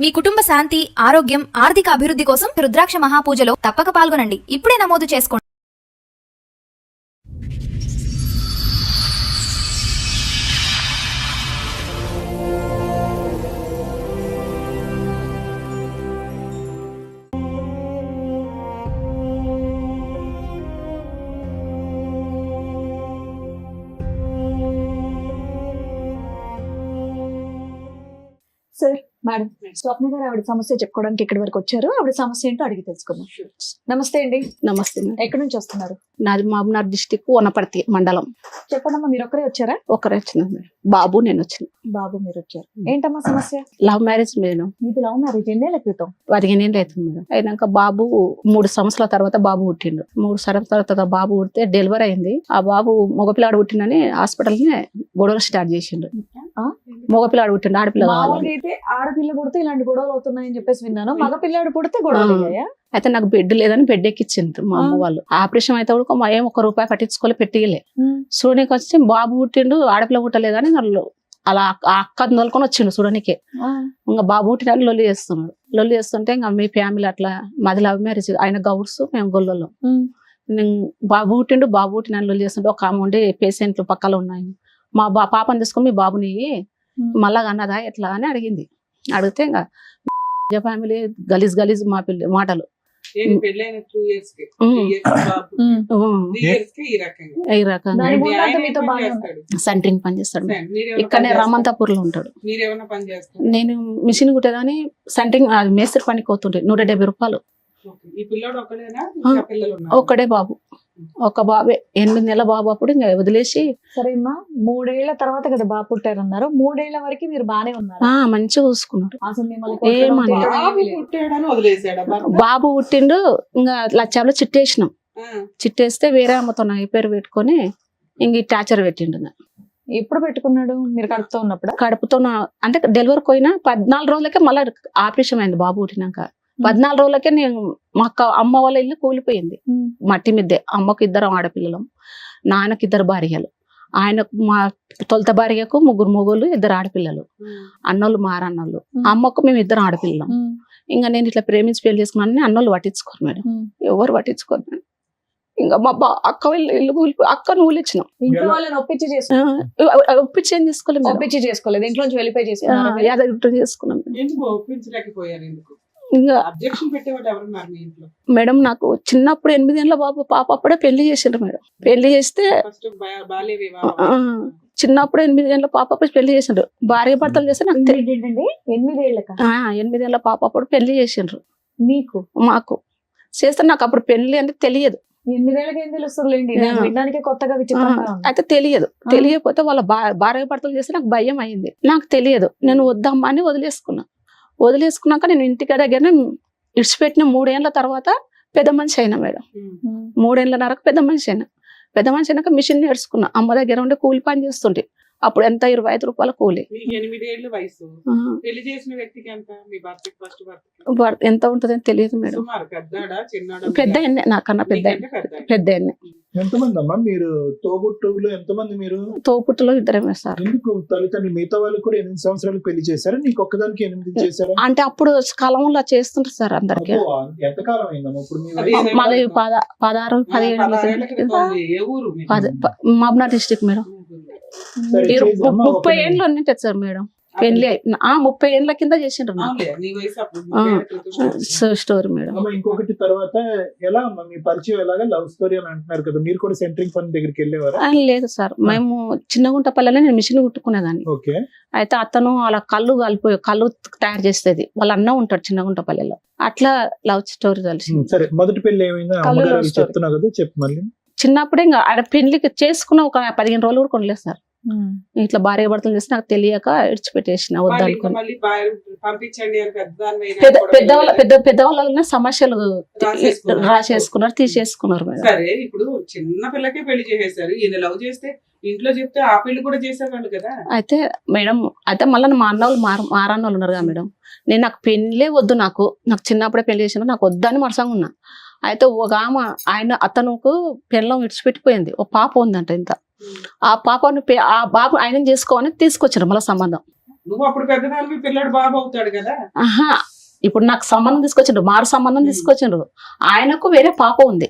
మీ కుటుంబ శాంతి, ఆరోగ్యం, ఆర్థిక అభివృద్ధి కోసం రుద్రాక్ష మహాపూజలో తప్పక పాల్గొనండి. ఇప్పుడే నమోదు చేసుకోండి. సార్, మేడం, స్వప్న గారు ఆవిడ సమస్య చెప్పుకోవడానికి ఇక్కడి వరకు వచ్చారు. ఆవిడ సమస్య ఏంటో అడిగి తెలుసుకుందాం. నమస్తే అండి. నమస్తే మేడం. ఎక్కడి నుంచి వస్తున్నారు? నాది మహబూబ్నగర్ డిస్టిక్ వనపర్తి మండలం. చెప్పండమ్మా, మీరు ఒక్కరే వచ్చారా? ఒకరే వచ్చినాం మేడం. బాబు నేను వచ్చిన. బాబు మీరు వచ్చారు. ఏంటమ్మా సమస్య? Love marriage madam. మీది లవ్ మ్యారేజ్ ఎన్నేళ్ల క్రితం? 15 ఏళ్ళు అవుతుంది మేడం. అయినాక బాబు 3 సంవత్సరాల తర్వాత బాబు పుట్టిండు. 3 సంవత్సరాల తర్వాత బాబు పుడితే డెలివరీ అయింది. ఆ బాబు మగపిల్లాడు పుట్టిందని హాస్పిటల్ని గొడవలు స్టార్ట్ చేసిండు. మగపిల్లాడు పుట్టిండు, ఆడపిల్ల కావాలి. మామూలుగా అయితే ఆడపిల్ల పుడితే ఇలాంటి గొడవలు అవుతున్నాయని చెప్పేసి విన్నాను. మగ పిల్లాడు పుడితే గొడవలు అయ్యాయా? అయితే నాకు బెడ్ లేదని బెడ్ ఎక్కిచ్చిండ్రు మా అమ్మ వాళ్ళు. ఆపరేషన్ అయితే కూడా ఏం ₹1 పట్టించుకోలే, పెట్టియలే. చూడనికి వచ్చి బాబు పుట్టిండు, ఆడపిల్ల పుట్టలేదని అలా ఆ అక్క నోలుకొని వచ్చిండు చూడనికే. ఇంకా బాబు పుట్టిన లొల్లి చేస్తున్నాడు. లొల్లి చేస్తుంటే ఇంకా మీ ఫ్యామిలీ అట్లా, మాది లవ్ మ్యారేజ్, ఆయన గౌడ్స్, మేము గొల్లలో. బాబు పుట్టిన లొల్లి చేస్తుంటే ఒక ఆమె ఉండి పేషెంట్లు పక్కన ఉన్నాయి, మా పాపని తీసుకొని మీ బాబుని మళ్ళా అన్నదా ఎట్లా అని అడిగింది. అడిగితే ఇంకా ఫ్యామిలీ గలీజ్ మా పిల్ల మాటలు. ఈ రకంగా సెంటరింగ్ పని చేస్తాడు. ఇక్కడనే రామంతాపూర్ లో ఉంటాడు. నేను మిషన్ కుట్టేదాని సెంటరింగ్ మేస్త్రి పనికి పోతుంటే ₹170. ఒక్కడే బాబు, ఒక బాబే, 8 నెలల బాబు. అప్పుడు ఇంకా వదిలేసి. సరే అమ్మా, 3 ఏళ్ల తర్వాత కదా బాబు పుట్టారన్నారు. 3 ఏళ్ల వరకు మీరు బానే ఉన్నారు? మంచిగా చూసుకున్నాడు. అసలు మిమ్మల్ని బాబు పుట్టిండు. ఇంకా లచ్చాలో చిట్టేసినాం. చిట్టేస్తే వేరే అమ్మతో నా పేరు పెట్టుకొని ఇంక టార్చర్ పెట్టిండు. ఎప్పుడు పెట్టుకున్నాడు? మీరు కడుపుతో ఉన్నప్పుడు? కడుపుతో అంటే డెలివరీ పోయినా 14 రోజులకే మళ్ళీ ఆపరేషన్ అయింది. బాబు పుట్టినాక 14 రోజులకే నేను మా అమ్మ వాళ్ళ ఇల్లు కూలిపోయింది. మట్టి మిద్దే. అమ్మకు 2 ఆడపిల్లలు, నాన్నకి 2 భార్యలు. ఆయనకు మా తొలత భార్యకు 3 మొగుళ్ళు, 2 ఆడపిల్లలు. అన్నోళ్ళు మారన్నోళ్ళు. అమ్మకు మేము 2 ఆడపిల్లలం. ఇంకా నేను ఇట్లా ప్రేమించి పెళ్లి చేసుకున్నానని అన్నోళ్ళు పట్టించుకోరు మేడం. ఎవరు పట్టించుకోరు మేడం. ఇంకా మా అక్క ఇల్లు కూలిపోయి అక్కను ఊలిచ్చినాం. ఇంట్లో వాళ్ళని ఒప్పించి ఒప్పించి ఏం చేసుకోలేదు. ఒప్పించి చేసుకోలేదు, ఇంట్లోంచి వెళ్ళిపోయి చేసుకున్నాం. చేసుకున్నాం. ఇంకా మేడం నాకు చిన్నప్పుడు 8 ఏళ్ళ బాబు పాప అప్పుడే పెళ్లి చేసిండ్రు మేడం. పెళ్లి చేస్తే చిన్నప్పుడు 8 ఏళ్ళ పాప అప్పుడు పెళ్లి చేసిండ్రు. భార్య భర్తలు చేస్తే నాకు 8 ఏళ్ళ పాప అప్పుడు పెళ్లి చేసిండ్రు. మీకు మాకు చేస్తే నాకు అప్పుడు పెళ్లి అంటే తెలియదు. 8 ఏళ్ళకి ఏం తెలుస్తుంది? కొత్తగా అయితే తెలియకపోతే వాళ్ళ భార్య భర్తలు చేస్తే నాకు భయం అయింది. నాకు తెలియదు. నేను వద్దమ్మా అని వదిలేసుకున్నాక నేను ఇంటికి దగ్గర ఇడిచిపెట్టిన 3 ఏళ్ల తర్వాత పెద్ద మనిషి అయినా మేడం. 3 ఏళ్ళన్నరకు పెద్ద మనిషి అయినాక మిషన్ నేర్చుకున్నా. అమ్మ దగ్గర ఉండే కూలి పని చేస్తుంటే అప్పుడు ఎంత ₹25 కూలి. 8 ఏళ్ల వయసు. పెళ్లి చేసిన వ్యక్తికి ఎంత ఉంటుందని తెలియదు మేడం. పెద్ద నాకన్నా పెద్ద ఎంతమంది అమ్మా మీరు? తోబుట్టువులు ఎంతమంది మీరు? తోబుట్టులో 2 సార్. ఎందుకు తల్లిదండ్రులు మిగతా వాళ్ళు కూడా 8 సంవత్సరాలు పెళ్లి చేశారా? నీకు ఒక్కదానికి 8 చేశారా? అంటే అప్పుడు కాలంలో చేస్తుంటారు సార్ అందరికి. ఎంతకాలం అయిందమ్మా ఇప్పుడు? మళ్ళీ 16, 17 మహబూబ్నగర్ డిస్ట్రిక్ట్ మేడం. 30 ఏళ్ళు ఉన్నట్టు సార్ మేడం. పెళ్లి 30 ఏళ్ళ కింద చేసిండ్రు నాకు స్టోరీ మేడం. ఇంకొకటి తర్వాత ఎలా అమ్మా మీ పరిచయం? ఎలాగా లవ్ స్టోరీ అని అంటున్నారు కదా, మీరు కూడా సెంటరింగ్ పని దగ్గరికి వెళ్ళేవారా? లేదు సార్, మేము చిన్నగుంటపల్లెలో నేను మిషన్ కుట్టుకునేదాన్ని. అయితే అతను అలా కళ్ళు తయారు చేసేది. వాళ్ళ అన్న ఉంటాడు చిన్నగుంటపల్లెలో. అట్లా లవ్ స్టోరీ తెలిసింది. సరే, మొదటి పెళ్లి ఏమైందా చెప్తున్నావు కదా, చెప్పు మళ్ళీ. చిన్నప్పుడే ఇంకా ఆడ పెళ్లికి చేసుకున్న ఒక 15 రోజులు కూడా కొనలేదు సార్. ఇట్లా భార్య భర్తలు చేసి నాకు తెలియక ఇడిచిపెట్టేసిన వద్దనుకుని. పెద్దవాళ్ళ సమస్యలు రాసేసుకున్నారు, తీసేసుకున్నారు మేడం. సరే, ఇప్పుడు చిన్న పిల్లకే పెళ్లి చేసేసారు. ఈయన లవ్ చేస్తే ఇంట్లో చెప్తే ఆ పెళ్లి కూడా చేసేవాళ్ళు కదా. అయితే మేడం, అయితే మళ్ళీ మా అన్నోళ్ళు మారన్నోళ్ళు ఉన్నారు కదా మేడం. నాకు పెళ్లే వద్దు, నాకు చిన్నప్పుడే పెళ్లి చేసిన, నాకు వద్దని మనసంగా ఉన్నా. అయితే ఒక ఆమె అతనుకు పెళ్ళం విడిచిపెట్టిపోయింది. ఒక పాప ఉందంట. ఇంత ఆ పాపను ఆ బాబు ఆయన చేసుకోవాలని తీసుకొచ్చారు మళ్ళీ సంబంధం. నువ్వు అప్పుడు పెద్దదానికి పిల్లడు బాబు అవుతాడు కదా. ఆహా, ఇప్పుడు నాకు సంబంధం తీసుకొచ్చిండ్రు, మారు సంబంధం తీసుకొచ్చిండ్రు. ఆయనకు వేరే పాప ఉంది,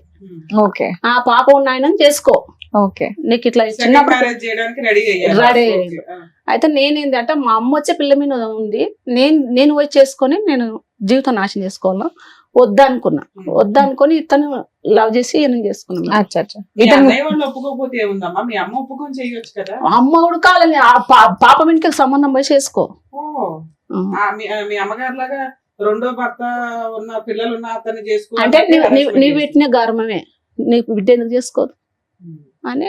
ఓకే ఆ పాప ఉన్న ఆయన చేసుకో, ఓకే నీకు ఇట్లా సెకండ్ చిన్నప్పుడు మ్యారేజ్ చేయడానికి రెడీ అయ్యారు. Ready okay. అయ్యారు. అయితే నేనేంటంటే మా అమ్మ వచ్చే పిల్ల మీద ఉంది, నేను పోయి చేసుకొని నేను జీవితం నాశనం చేసుకోవాలా వద్దనుకున్నా. వద్దనుకొని ఇతను లవ్ చేసి ఈయన చేసుకున్నాను. అచ్చా అచ్చా మీ ఇతను అన్నయ్య వాళ్ళు ఒప్పుకోకపోతే ఏముందమ్మా, మీ అమ్మ ఒప్పుకొని చేయొచ్చు కదా. అమ్మ ఉడకాలని పాప వెనుకకి సంబంధం పోయి చేసుకో. ఓ, మీ అమ్మగారు లాగా రెండో భర్త ఉన్న పిల్లలు ఉన్న అతన్ని చేసుకో అంటే నీ పెట్టిన గర్వమే, నీకు బిడ్డ ఎందుకు చేసుకోదు అని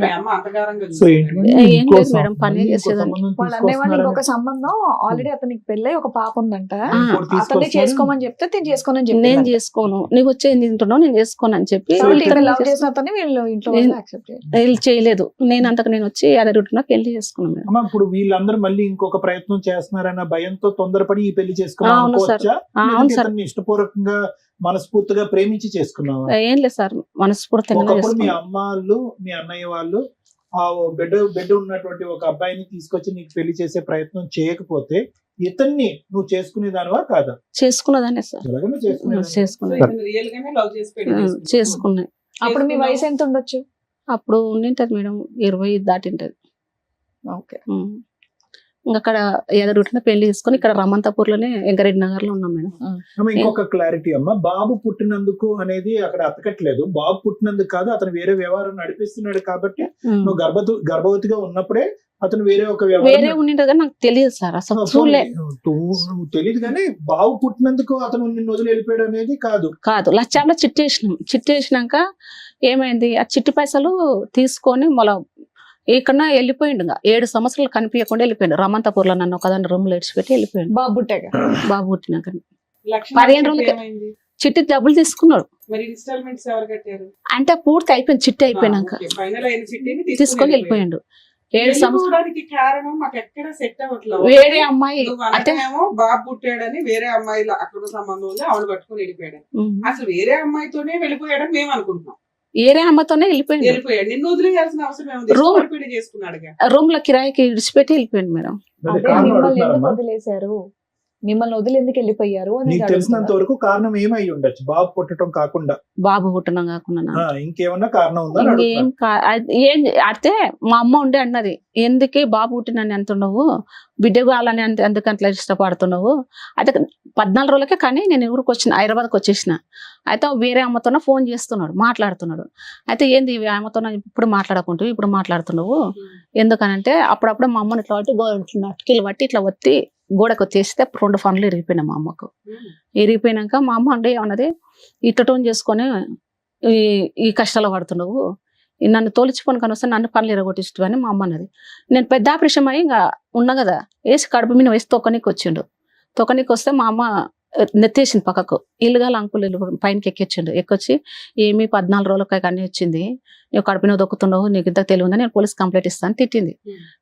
మీ అమ్మ అంతగారంగా సో ఏంటి మేడం? ఏం ఇంకో లేదు మేడం, సంబంధం, పనే ఇంకో చేసేదాన్ని. సంబంధం వాళ్ళ అన్నయ్య వాళ్ళు తీసుకొస్తున్నారని ఇంకొక సంబంధం ఆల్రెడీ అతనికి పెళ్ళై ఒక పాప ఉందంట, ఇంకోటి అతన్ని తీసుకొస్తున్నారు. చేసుకోమని చెప్తే తిని చేసుకోనని చెప్పి నేను చేసుకోను, నీకు వచ్చేది తింటున్నావు నేను చేసుకోను అని చెప్పి సో లవ్ ఇతను చేసిన అతన్ని వీళ్ళు ఇంట్లో నేను- యాక్సెప్ట్ చేయాలి. వీళ్ళు చేయలేదు. నేను అంతకు నేను వచ్చి అదరుంటున్నా పెళ్లి చేసుకున్నాను మేడం. అమ్మ ఇప్పుడు వీళ్ళందరూ మళ్ళీ ఇంకొక ప్రయత్నం చేస్తున్నారన్న భయంతో తొందరపడి ఈ పెళ్లి చేసుకున్నావు అవును సార్. అనుకోవచ్చా? అవును లేదంటే సార్, ఇతన్ని ఇష్టపూర్వకంగా మనస్ఫూర్తిగా ప్రేమించి చేసుకున్నావా? ఏం లేదు సార్, మనస్ఫూర్తిగా ఒకప్పుడు మీ చేసుకున్నాను. అమ్మ వాళ్ళు మీ అన్నయ్య వాళ్ళు ఆ బిడ్డ ఉన్నటువంటి ఒక అబ్బాయిని తీసుకొచ్చి నీకు పెళ్లి చేసే ప్రయత్నం చేయకపోతే ఇతన్ని నువ్వు చేసుకునే దానివా కాదా? చేసుకున్నదానే సార్, ఎలాగైనా చేసుకునేదానివా? చేసుకున్నాను, రియల్ గానే లవ్ చేసి పెళ్లి చేసుకున్నావు. చేసుకున్నాను. అప్పుడు మీ వయసు ఎంత ఉండొచ్చు? అప్పుడు ఉండింటది మేడం, 20 దాటింటది. ఓకే ఇంకా అక్కడ ఎదురుంటున్న పెళ్లి తీసుకొని ఇక్కడ రమంతాపూర్ లోనే వెంకరెడ్డి నగర్ లో ఉన్నాం మేడం. అమ్మ, ఇంకొక క్లారిటీ అమ్మ, బాబు పుట్టినందుకు అనేది అక్కడ అతకట్లేదు. బాబు పుట్టినందుకు కాదు, అతను వేరే వ్యవహారం నడిపిస్తున్నాడు కాబట్టి నువ్వు గర్భవతిగా ఉన్నప్పుడే అతను వేరే ఒక వేరే వ్యవహారం ఉండింటది కానీ నాకు తెలియదు సార్, అసలు చూడలే. నువ్వు తెలియదు కానీ బాబు పుట్టినందుకు అతను నిన్ను వదిలి వెళ్ళిపోయాడు అనేది కాదు. కాదు, లక్షలో చిట్టేసినాం. చిట్టేసినాక ఏమైంది, ఆ చిట్టి పైసలు తీసుకొని మళ్ళీ ఇక్కడ వెళ్ళిపోయిండు. 7 సంవత్సరాలు కనిపించకుండా వెళ్ళిపోయిండు. రమంతాపూర్ లో నన్ను ఒకదాన్ని రూమ్ లో ఇడిచిపెట్టి వెళ్ళిపోయిండు. బాబు పుట్టాక బాబు పుట్టినాక లక్ష్మి 15 రోజులకి ఏమైంది? చిట్టి డబ్బులు తీసుకున్నాడు. మరి ఇన్స్టాల్మెంట్స్ ఎవరు కట్టారు? అంటే పూర్తి అయిపోయింది, చిట్టి అయిపోయినాక ఫైనల్ అయిన చిట్టిని తీసుకొని వెళ్ళిపోయాడు. 7 సంవత్సరాలు వెళ్ళిపోవడానికి కారణం మాకు ఎక్కడ సెట్ అవ్వట్లేదు. వేరే అమ్మాయి నువ్వు అంటే అనగానేమో బాబు పుట్టాడని వేరే అమ్మాయిల అక్కడ సంబంధంలో ఆవిడ పట్టుకుని వెళ్ళిపోయాడు. అసలు వేరే అమ్మాయితోనే వెళ్ళిపోయాడని మేము అనుకుంటున్నాం. వేరే అమ్మాయితోనే వెళ్ళిపోయిండు. వెళ్ళిపోయాడు, నిన్ను వదిలేయాల్సిన అవసరం ఏముంది? Room- ఇష్టపడి పెళ్లి చేసుకున్నాడుగా. రూమ్ లో కిరాయికి ఇడిచిపెట్టి వెళ్ళిపోయింది మేడం. అదే అదే కారణం మిమ్మల్ని ఎందుకు అడుగుతున్నారమ్మా. వదిలేశారు, మిమ్మల్ని వదిలి ఎందుకు వెళ్ళిపోయారు అని నీకు తెలిసినంత వరకు కారణం ఏమై ఉండొచ్చు బాబు పుట్టడం కాకుండా? బాబు పుట్టడం కాకుండా నాకు. ఇంకేమన్నా కారణం ఉందా అని ఇంకేం ఏం అయితే మా అమ్మ ఉండే అన్నది, ఎందుకే బాబు పుట్టినని ఎంత ఉండవు, బిడ్డ కావాలని ఎందుకు అట్లా ఇష్టపడుతున్నావు. అయితే 14 రోజులకే కానీ నేను ఊరికి వచ్చిన, హైదరాబాద్కి వచ్చేసిన. అయితే వేరే అమ్మతోనే ఫోన్ చేస్తున్నాడు, మాట్లాడుతున్నాడు. అయితే ఏంది ఆమెతో ఇప్పుడు మాట్లాడకుంటూ ఇప్పుడు మాట్లాడుతున్నావు ఎందుకనంటే, అప్పుడప్పుడు మా అమ్మని ఇట్లా బట్టి అటుకీలు బట్టి ఇట్లా ఒత్తి గోడకు వచ్చేస్తే 2 ఫన్లు ఇరిగిపోయినాయి మా అమ్మకు. ఇరిగిపోయినాక మా అమ్మ అంటే ఏమన్నది, ఇట్టటోన్ చేసుకొని ఈ కష్టాలు పడుతున్నావు, నన్ను తోలిచిపోను కానీ వస్తే నన్ను పనులు ఇరగొట్టిస్తు అని మా అమ్మ అన్నది. నేను పెద్ద ఆపరేషన్ అయ్యి ఇంకా ఉన్నా కదా, వేసి కడుపు మీద వేసి తొక్కనికి వచ్చిండు. తొక్కనికి వస్తే మా అమ్మ నెత్తేసింది పక్కకు. ఇల్లుగా అంకులు పైనకి ఎక్కించిండు. ఎక్కొచ్చి ఏమి 14 రోజులకి అన్నీ వచ్చింది, నువ్వు కడుపు మీద దొక్కుతున్నావు, నీకు ఇంత తెలియదని నేను పోలీస్ కంప్లైంట్ ఇస్తాను తిట్టింది.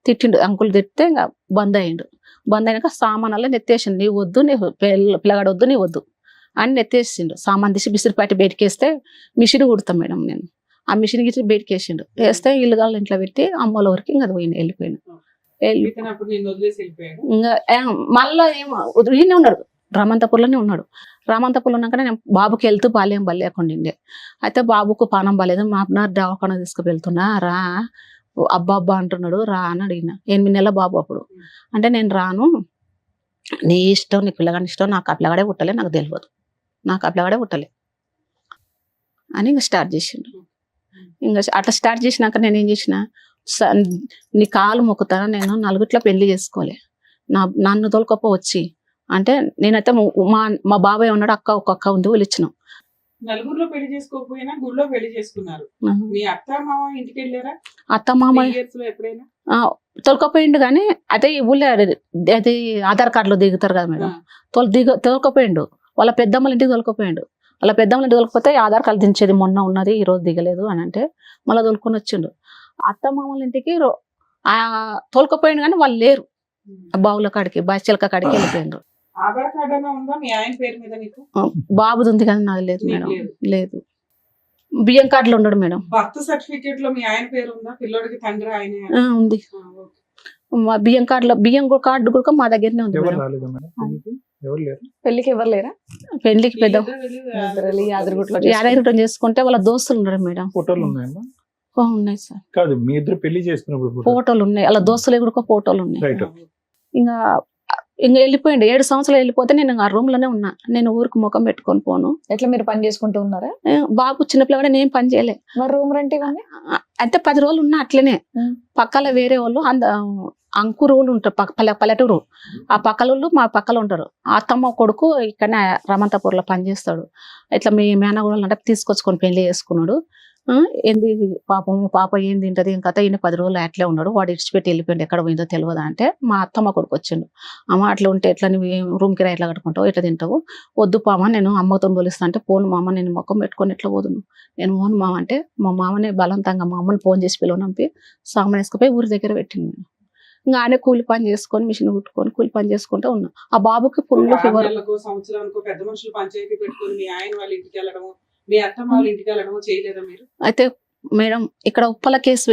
తిట్టిండు, అంకులు తిట్టితే ఇంకా బంద్ అయ్యిండు. బంద్ అయినాక సామాన్లలో నెత్తేసిండు. నీ వద్దు, నీ పిల్లగాడు వద్దు, నీ వద్దు అని నెత్తేసిండు. సామాన్ తీసి బిసిరిపాటి బయటకి వేస్తే మిషన్ కుడతాం మేడం నేను, ఆ మిషన్ గిట్టి బయటకి వేసిండు. వేస్తే ఇల్లుగా ఇంట్లో పెట్టి అమ్మల వరకు ఇంకా వెళ్ళిపోయినా. ఇతను అప్పుడు నిన్ను వదిలేసి వెళ్ళిపోయాడు. ఇంకా మళ్ళా ఏమో ఈయనే ఉన్నాడు, రామంతపూర్లోనే ఉన్నాడు. రామంతపూర్లో ఉన్నాక నేను బాబుకి వెళ్తూ బాల్యం బలేకుండే. అయితే బాబుకు పానం బాలేదు, మా అన్న దవాఖాన తీసుకువెళ్తున్నా, రా అబ్బా అంటున్నాడు, రా అని అడిగిన. 8 నెలల బాబు అప్పుడు. అంటే నేను రాను, నీ ఇష్టం, నీ పిల్లగాని ఇష్టం, నాకు ఆ పిల్లగాడే పుట్టలే, నాకు తెలియదు, నాకు ఆ పిల్లగాడే పుట్టలే అని ఇంకా స్టార్ట్ చేసిండు. ఇంకా అట్లా స్టార్ట్ చేసినాక నేను ఏం చేసిన, నీ కాలు మొక్కుతాను, నేను నలుగుట్లా పెళ్లి చేసుకోలే, నన్ను తోలుకొప్ప వచ్చి అంటే నేనైతే మా బాబాయ్ ఉన్నాడు, ఒక అక్క ఉంది, వాళ్ళు ఇచ్చినాం. నలుగురిలో పెళ్లి చేసుకోకపోయినా గుడిలో పెళ్లి చేసుకున్నారు. మీ అత్త మామ ఇంటికి వెళ్ళారా? అత్త మామ ఎప్పుడైనా తోలుకపోయిండు కానీ అయితే ఈ ఊళ్ళో అది ఆధార్ కార్డులో దిగుతారు కదా మేడం, తోలుకపోయిండు. వాళ్ళ పెద్దమ్మల ఇంటికి తోలుకపోయిండు. వాళ్ళ పెద్దమ్మల ఇంటికి తోలుకపోతే ఆధార్ కార్డు దించేది మొన్న ఉన్నది, ఈ రోజు దిగలేదు అని అంటే మళ్ళీ తోలుకొని వచ్చిండు. అత్త మామల ఇంటికి తోలుకపోయిండు కానీ వాళ్ళు లేరు, బావుల కాడికి బాచిలక కాడికి వెళ్ళిపోయిండ్రు. ఆధార్ కార్డు అయినా ఉందా మీ ఆయన పేరు మీద? నీకు బాబుది ఉంది కానీ నాకు లేదు మేడం, లేదు. లేదు. బియ్యం కార్డులో ఉండడు మేడం. బర్త్ సర్టిఫికేట్ లో మీ ఆయన పేరు ఉందా? పిల్లోడికి తండ్రి ఆయన ఉంది. మా బియ్యం కార్డు కూడా మా దగ్గరనే ఉంది ఎవరు మేడం. రాలేదా మేడం పెళ్ళికి? ఎవరు లేరు? పెళ్లికి ఎవరు లేరా? పెళ్లికి పెద్ద యాదగిరిగుట్టలో యాదగిరిగుట్టం చేసుకుంటే వాళ్ళ దోస్తులు ఉన్నారు మేడం. ఫోటోలు ఉన్నాయమ్మా? ఉన్నాయి సార్, కాదు మీ ఇద్దరు పెళ్లి చేసుకున్నప్పుడు ఫోటో ఫోటోలు ఉన్నాయి, వాళ్ళ దోస్తులు కూడా ఫోటోలు ఉన్నాయి. రైట్. ఇంకా వెళ్ళిపోయిండు. 7 సంవత్సరాలు వెళ్ళిపోతే నేను ఆ రూమ్ లోనే ఉన్నా. నేను ఊరికి ముఖం పెట్టుకొని పోను. ఎట్లా మీరు పని చేసుకుంటూ ఉన్నారా? బాబు చిన్నపిల్లగా నేను పని చేయలే. మరి రూమ్ రెంట్ ఇవన్నీ అయితే 10 రోజులు ఉన్నా అట్లనే. ఉం. పక్కల వేరే వాళ్ళు అంకురు వాళ్ళు ఉంటారు, పల్లెటూరు. ఆ పక్కల వాళ్ళు మా పక్కల ఉంటారు. ఆ అత్తమ్మ కొడుకు ఇక్కడనే రమంతపూర్లో పని చేస్తాడు. ఇట్లా మీ మేనగూడలు అంటే తీసుకొచ్చుకొని పెళ్లి చేసుకున్నాడు. ఏంది పాప ఏం తింటది ఇంకా ఈయన 10 రోజులు అట్లే ఉన్నాడు. వాడు ఇడిచిపెట్టి వెళ్ళిపోయింది, ఎక్కడ పోయిందో తెలియదా అంటే మా అత్తమ్మ కొడుకు వచ్చిండు. అమ్మ అట్లా ఉంటే ఎట్లా నువ్వు రూమ్ కిరా ఎట్లా కట్టుకుంటావు, ఎట్లా తింటావు, వద్దు పామ నేను అమ్మతో పోలిస్తా అంటే పోను మామ, నేను మొక్కం పెట్టుకొని ఎట్లా పోదును, నేను పోను మామ అంటే మా మామనే బలవంతంగా మా అమ్మని ఫోన్ చేసి పిలవనంపి సామాన్ వేసుకుపోయి ఊరి దగ్గర పెట్టింది. నేను ఇంకా ఆయన కూలి పని చేసుకొని మిషన్ కుట్టుకొని కూలి పని చేసుకుంటూ ఉన్నా. ఆ బాబుకి ఫుల్ ఫీవర్. సంవత్సరానికి పెద్ద మనుషులు పంచాయతీ పెట్టుకొని మీ ఆయన వాళ్ళ ఇంటికి వెళ్ళడము, మీ అత్తమ్మ వాళ్ళ ఇంటికి వెళ్ళడము చేయలేదా మీరు? అయితే మేడం ఇక్కడ ఉప్పల కేసు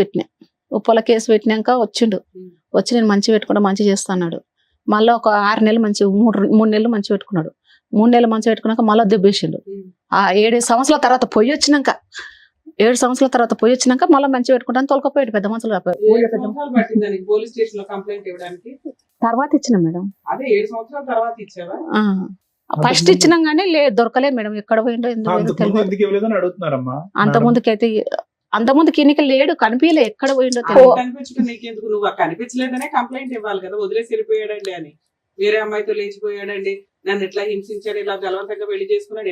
పెట్టినాక వచ్చిండు. వచ్చి నేను మంచి పెట్టుకుంటా మంచి చేస్తాడు. మళ్ళీ ఒక 6 నెలలు మంచి 3 నెలలు మంచి పెట్టుకున్నాడు. 3 నెలలు మంచి పెట్టుకున్నాక మళ్ళీ దెబ్బేసిండు. ఆ 7 సంవత్సరాల తర్వాత పోయి వచ్చినాక మళ్ళీ మంచి పెట్టుకుంటాను తొలకపోయాడు. పెద్ద మనుషులు పట్టిందని పోలీస్ స్టేషన్ లో కంప్లైంట్ ఇవ్వడానికి తర్వాత ఇచ్చిన మేడం. అదే 7 సంవత్సరాల తర్వాత ఇచ్చావా? ఫస్ట్ ఇచ్చినాం కానీ దొరకలేదు మేడం. ఎక్కడ పోయిండో ఎందుకు ఇవ్వలేదని అడుగుతున్నారమ్మా. అంత ముందుకి ఎన్నిక లేడు, కనిపించలే, ఎక్కడ పోయిండో కనిపించడం నీకెందుకు? నువ్వు కనిపించలేదనే కంప్లైంట్ ఇవ్వాలి కదా, వదిలేసి వెళ్ళిపోయాడండి అని. వేరే అమ్మాయితో లేచిపోయాడండి, నన్ను ఎట్లా హింసించాడు, ఇలా బలవంతంగా పెళ్లి చేసుకున్నాడు.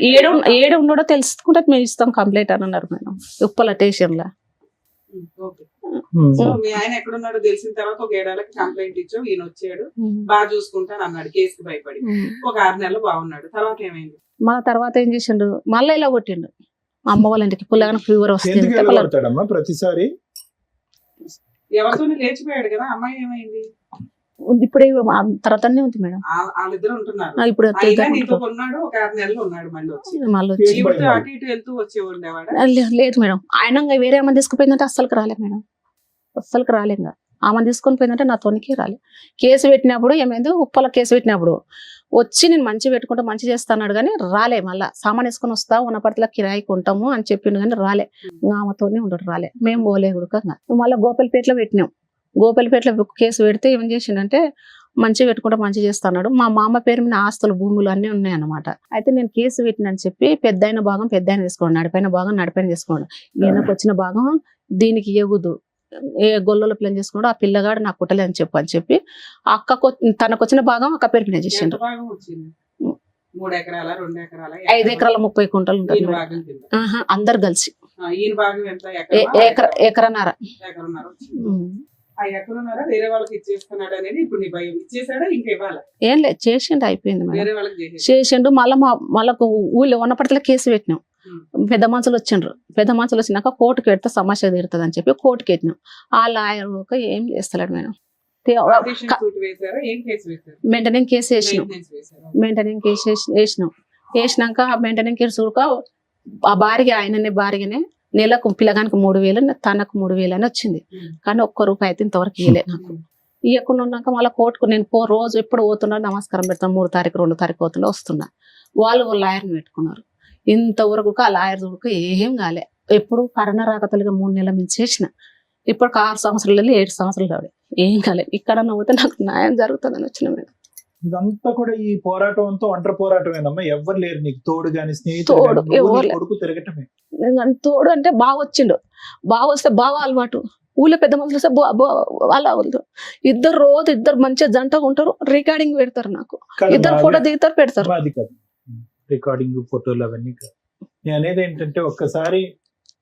ఏడు ఉన్నాడో తెలుసుకుంటే మేము ఇస్తాం కంప్లైంట్ అని అన్నారు మేడం ఉప్పల స్టేషన్ లో. ఓకే. సో మీ ఆయన ఎక్కడున్నాడో తెలిసిన తర్వాత ఒక 7 ఏళ్ళకి కంప్లైంట్ ఇచ్చావు, ఈయన వచ్చాడు బాగా చూసుకుంటాను అన్నాడు, కేసుకి భయపడి. ఒక 6 నెలలు బాగున్నాడు, తర్వాత ఏమైంది? మా తర్వాత ఏం చేసిండు, మళ్ళీ ఇలా కొట్టిండు. అమ్మ వాళ్ళ ఇంటికి పుల్లగా ఫీవర్ వస్తుంది. ప్రతిసారి ఎవరితోనే లేచిపోయాడు కదా, అమ్మాయి ఏమైంది? ఇప్పుడే తర్వాతనే ఉంది మేడం. వాళ్ళిద్దరు ఉంటున్నారు. ఇప్పుడు నీతో ఉన్నాడు, ఒక 6 నెలలు ఉన్నాడు, మళ్ళీ వచ్చి అటు ఇటు వెళ్తూ వచ్చి ఉండేవాడు. లేదు మేడం. ఆయన వేరే ఆమె తీసుకుపోయిందంటే అస్సలుకి రాలే మేడం, అస్సలుకి రాలే. ఇంకా ఆమె తీసుకొని పోయిందంటే నాతోనికి రాలే. కేసు పెట్టినప్పుడు ఏమైంది, ఉప్పల కేసు పెట్టినప్పుడు వచ్చి నేను మంచి పెట్టుకుంటా మంచి చేస్తాడు కానీ రాలే. మళ్ళీ సామాన్ వేసుకొని వస్తా ఉన్నపటిలో కిరాయికి ఉంటాము అని చెప్పిండు కానీ రాలే. ఇంకా ఆమెతోనే ఉండడు, రాలే. మేము పోలే కూడా. మళ్ళీ గోపాలపేటలో పెట్టినాం. గోపాలపేటలో కేసు పెడితే ఏం చేసిండంటే మంచి పెట్టుకుంటా మంచి చేస్తున్నాడు. మా మామ పేరు మీద ఆస్తులు భూములు అన్నీ ఉన్నాయన్నమాట. అయితే నేను కేసు పెట్టినని చెప్పి పెద్దయిన భాగం పెద్దయిన తీసుకోండి, నడిపైన భాగం నడిపైన తీసుకోండి, ఈయనకు వచ్చిన భాగం దీనికి ఎగుదు, ఏ గొల్లలో ప్లాన్ చేసుకున్నాడు ఆ పిల్లగాడు నాకు కుట్టలే అని చెప్పి అక్కకు తనకు వచ్చిన భాగం అక్క పేరు మీద చేసిండు. 3 ఎకరాల 2 ఎకరాల 5 ఎకరాల 30 కుంటలు ఉంటుంది అందరు కలిసి. ఎకరన్నర. వేరే వాళ్ళకి ఇచ్చేస్తున్నాడు అనేది ఇప్పుడు నీ భయం. ఇచ్చేసాడా ఇంకా ఇవ్వాలా? ఏం లేదు, చేసిండు, అయిపోయింది. వేరే వాళ్ళకి చేసిండు. మళ్ళీ ఊళ్ళో ఉన్నప్పటిలో కేసు పెట్టినాం. పెద్ద మనుషులు వచ్చినాక కోర్టుకి పెడితే సమస్య తీరుతుంది అని చెప్పి కోర్టుకి పెట్టినాం. ఆ లాయర్ ఏం చేస్తలేడు మేడం. మెయింటెనెన్స్ కేసు వేసినాక మెయింటెనెన్స్ కేసు ఆ భార్యగానే నెలకు పిల్లగానికి 3,000 తనకు 3,000 అని వచ్చింది. కానీ ₹1 అయితే ఇంతవరకు ఇవ్వలే నాకు. ఇవ్వకుండా ఉన్నాక మళ్ళీ కోర్టుకు నేను రోజు ఎప్పుడు పోతున్నా నమస్కారం పెడతాను, 3 తారీఖు 2 తారీఖు పోతున్నా వస్తున్నా. వాళ్ళు లాయర్ని పెట్టుకున్నారు. ఇంతవరకు ఆ లాయర్ చూడక ఏం కాలే. ఎప్పుడు కరోనా రాకతలుగా 3 నెలల నుంచి చేసిన, ఇప్పుడు 6 సంవత్సరాలు 7 సంవత్సరాలు ఏం కాలేదు. ఇక్కడ పోతే నాకు న్యాయం జరుగుతుందని వచ్చిన మేడం. ఇదంతా కూడా ఈ పోరాటం అంతా ఒంటరి పోరాటమేనమ్మా. ఎవరు లేరు నీకు తోడు గాని, స్నేహితుడు కొడుకు తిరగటమే. తోడు అంటే బాగా వచ్చిండు, బాగా వస్తే బాగా అలవాటు. ఊళ్ళో పెద్ద మనుషులు వస్తే వాళ్ళ ఇద్దరు మంచిగా జంటగా ఉంటారు. రికార్డింగ్ పెడతారు, నాకు ఇద్దరు ఫోటో దిగుతారు పెడతారు. అది కాదు రికార్డింగ్ ఫోటోలు అవన్నీ కాదు. నేను అనేది ఏంటంటే ఒక్కసారి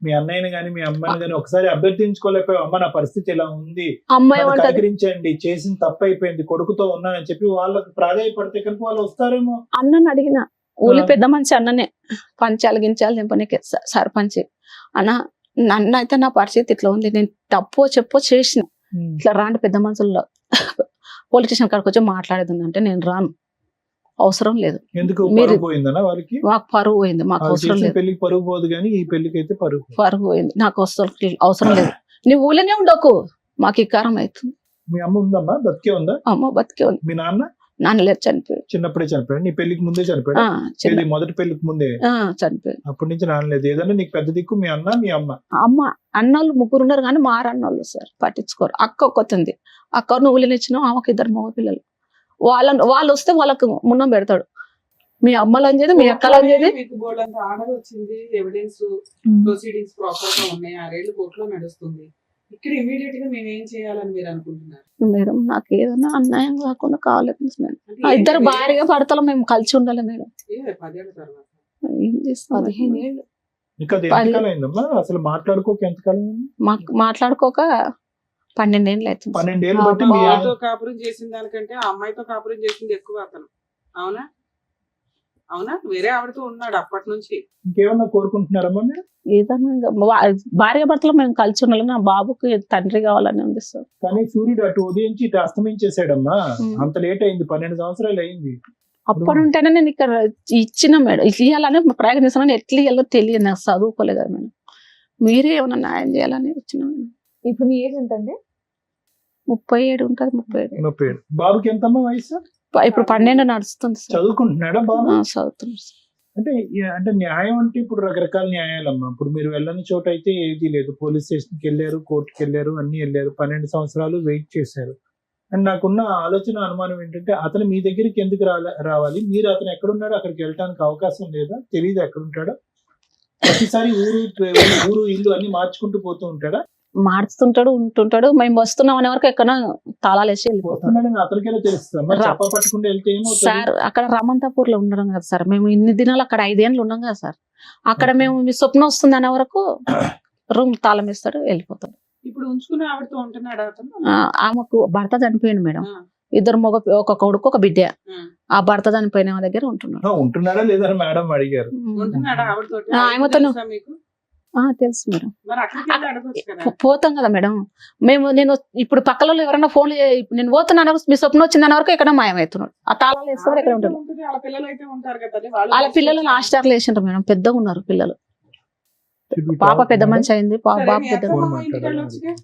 మీ అన్నయ్యని గాని మీ అమ్మని గాని ఒకసారి అభ్యర్థించుకోలేకపోయావు, అమ్మ నా పరిస్థితి ఇలా ఉంది, అమ్మాయి సహకరించండి, చేసిన తప్పు అయిపోయింది, కొడుకుతో ఉన్నానని చెప్పి వాళ్ళకి ప్రాధాయపడితే కనుక వాళ్ళు వస్తారేమో. అన్నని అడిగిన ఊళ్ళో పెద్ద మంచి అన్ననే పంచాలు గించాలు దింపనీకి సర్పంచ్ అన్న, నన్ను అయితే నా పరిస్థితి ఇట్లా ఉంది, నేను తప్పో చెప్పో చేసిన, ఇట్లా రాండి పెద్ద మనుషుల్లో పోలీస్ స్టేషన్ కాడికి వచ్చి మాట్లాడేది అంటే నేను రాను, అవసరం లేదు. ఎందుకు పోయిందనా వాళ్ళకి? మాకు పరువు పోయింది, మాకు అవసరం లేదు. పెళ్లికి పరుగు పోదు కానీ ఈ పెళ్లికి అయితే పరుగు పోయింది. నాకు అవసరం లేదు. నీ ఊళ్ళోనే ఉండకు, మాకు ఈ కారం అవుతుంది. మీ అమ్మ ఉందమ్మా, బతికే ఉందా? అమ్మ బతికే ఉంది. మీ నాన్న నాన్న లేరు, చనిపోయాడు. చిన్నప్పుడే చనిపోయాడు. నీ పెళ్లికి ముందే చనిపోయాడు? చిన్న మొదటి పెళ్లికి ముందే చనిపోయాడు. అప్పటి నుంచి నాన్న లేదు. ఏదన్నా నీకు పెద్ద దిక్కు మీ అన్న, మీ అమ్మ? అమ్మ అన్నోళ్ళు 3 ఉన్నారు కానీ మారన్నోళ్ళు సార్ పట్టించుకోరు. అక్క ఒక్కతుంది. అక్క నువ్వులు ఇచ్చినావు, ఆమెకు 2 మగ పిల్లలు. వాళ్ళు వస్తే వాళ్ళకు మున్నం పెడతాడు. మీ అమ్మలు అంజేది, మీ అక్కలు అంజేది. మీకు బోర్డు అంతా ఆర్డర్ వచ్చింది, ఎవిడెన్స్ ప్రొసీడింగ్స్ ప్రాపర్ గా ఉన్నాయి, 6 ఏళ్ళు కోర్టులో నడుస్తుంది. ఇక్కడ ఇమీడియట్ గా మేము ఏం చేయాలని మీరు అనుకుంటున్నారు? మేడం నాకు ఏదైనా అన్యాయం కాకుండా కావాలి మేడం. అంటే ఇద్దరు ఏంటి? భార్యగా భర్తలు మేము కలిసి ఉండాలి మేడం. 10 ఏళ్ల తర్వాత ఏం చేస్తాం? 15 ఏళ్ళు. ఇంకా అది ఎంతకాలం అయిందమ్మా? అసలు మాట్లాడుకోక ఎంతకాలం అయింది? మాట్లాడుకోక 12 ఏళ్ళు అవుతుంది. 12 ఏళ్ళు బట్టి మీ బావతో కాపురం చేసిన దానికంటే ఆ అమ్మాయితో కాపురం చేసింది ఎక్కువ అతను. అవునా? అవునా? వేరే ఆవిడతో ఉన్నాడు అప్పటి నుంచి. ఇంకేమన్నా కోరుకుంటున్నారమ్మా మీరు? ఏదైనా ఇంకా భార్య భర్తలు మేము కలిసి ఉండాలి. నా బాబుకి తండ్రి కావాలని ఉంది సార్. కానీ సూర్యుడు అటు ఉదయించి ఇటు అస్తమించేసాడమ్మా. ఉమ్. అంత లేట్ అయింది, 12 సంవత్సరాలు అయింది. అప్పటి ఉంటేనే నేను ఇక్కడ ఇచ్చిన మేడం, ఇవ్వాలని ప్రయత్నిస్తున్నాను. ఎట్లా ఇవ్వాలో తెలియదు, నాకు చదువుకోలేదు కదా మేడం. మీరే ఏమైనా న్యాయం చేయాలని వచ్చిన మేడం. ఇప్పుడు మీ ఏజ్ ఎంత అండి? 37 ఉంటుంది, 37. 37. బాబుకి ఎంతమ్మా వయసు? ఇప్పుడు 12 నడుస్తుంది సార్. చదువుకుంటున్నాడా బాబు? చదువుతున్నారు సార్. అంటే న్యాయం అంటే ఇప్పుడు రకరకాల న్యాయాలమ్మా. ఇప్పుడు మీరు వెళ్ళని చోట అయితే ఏది లేదు. పోలీస్ స్టేషన్కి వెళ్ళారు, కోర్టుకి వెళ్ళారు, అన్ని వెళ్ళారు. 12 సంవత్సరాలు వెయిట్ చేశారు. అండ్ నాకున్న ఆలోచన, అనుమానం ఏంటంటే అతను మీ దగ్గరికి ఎందుకు రావాలి? మీరు అతను ఎక్కడున్నాడో అక్కడికి వెళ్ళడానికి అవకాశం లేదా? తెలియదు ఎక్కడుంటాడో. ప్రతిసారి ఊరు ఇల్లు అన్ని మార్చుకుంటూ పోతూ ఉంటాడా? మార్చుతుంటాడు, ఉంటుంటాడు. మేము వస్తున్నాం అనే వరకు ఎక్కడ తాళాలు వేసి వెళ్ళిపోతాం పోతున్నాడని అతనికైనా తెలుస్తుందమ్మా. చెప్ప పట్టుకుంటూ వెళ్తే ఏమవుతుంది? సార్. అక్కడ రమంతాపూర్ లో ఉండడం కదా సార్, మేము ఇన్ని దినాలు అక్కడ 5 ఏళ్ళు ఉన్నాం కదా సార్. అక్కడ మేము మీ స్వప్నం వస్తుంది అనే వరకు రూమ్ తాళం వేస్తాడు, వెళ్ళిపోతాడు. ఇప్పుడు ఉంచుకున్న ఆవిడతో ఉంటున్నాడు అతను. ఆమెకు భర్త చనిపోయింది మేడం. ఆ. 2 ఒక కొడుకు, ఒక బిడ్డ. ఆ. ఆ భర్త చనిపోయిన ఆమె దగ్గర ఉంటున్నాడు. ఉంటున్నాడా లేదని మేడం అడిగారు. ఉంటున్నాడా ఆవిడతోటి? ఆమెతోనే. తెలుసా మీకు? తెలుసు మేడం. మరి అక్కడికి వెళ్ళి అడగొచ్చు కదా. పోతాం కదా మేడం. నేను ఇప్పుడు పక్కలో ఎవరైనా ఫోన్ నేను పోతున్నాను, మీ స్వప్నం వచ్చింది అనే వరకు ఎక్కడ మాయమవుతున్నాడు. ఆ తాళాలు వేస్తారు, ఎక్కడ ఉంటాడు. ఉంటుంది, వాళ్ళ పిల్లలు అయితే ఉంటారు కదా తల్లి, వాళ్ళ పిల్లలు హాస్టల్ వేసిండ్రు మేడం. పెద్దగా ఉన్నారు పిల్లలు. పాప పెద్ద మనిషి అయింది, సరే, బాబు మీ పెద్ద. అత్తమ్మ మా ఇంటికి వెళ్ళొచ్చుగా.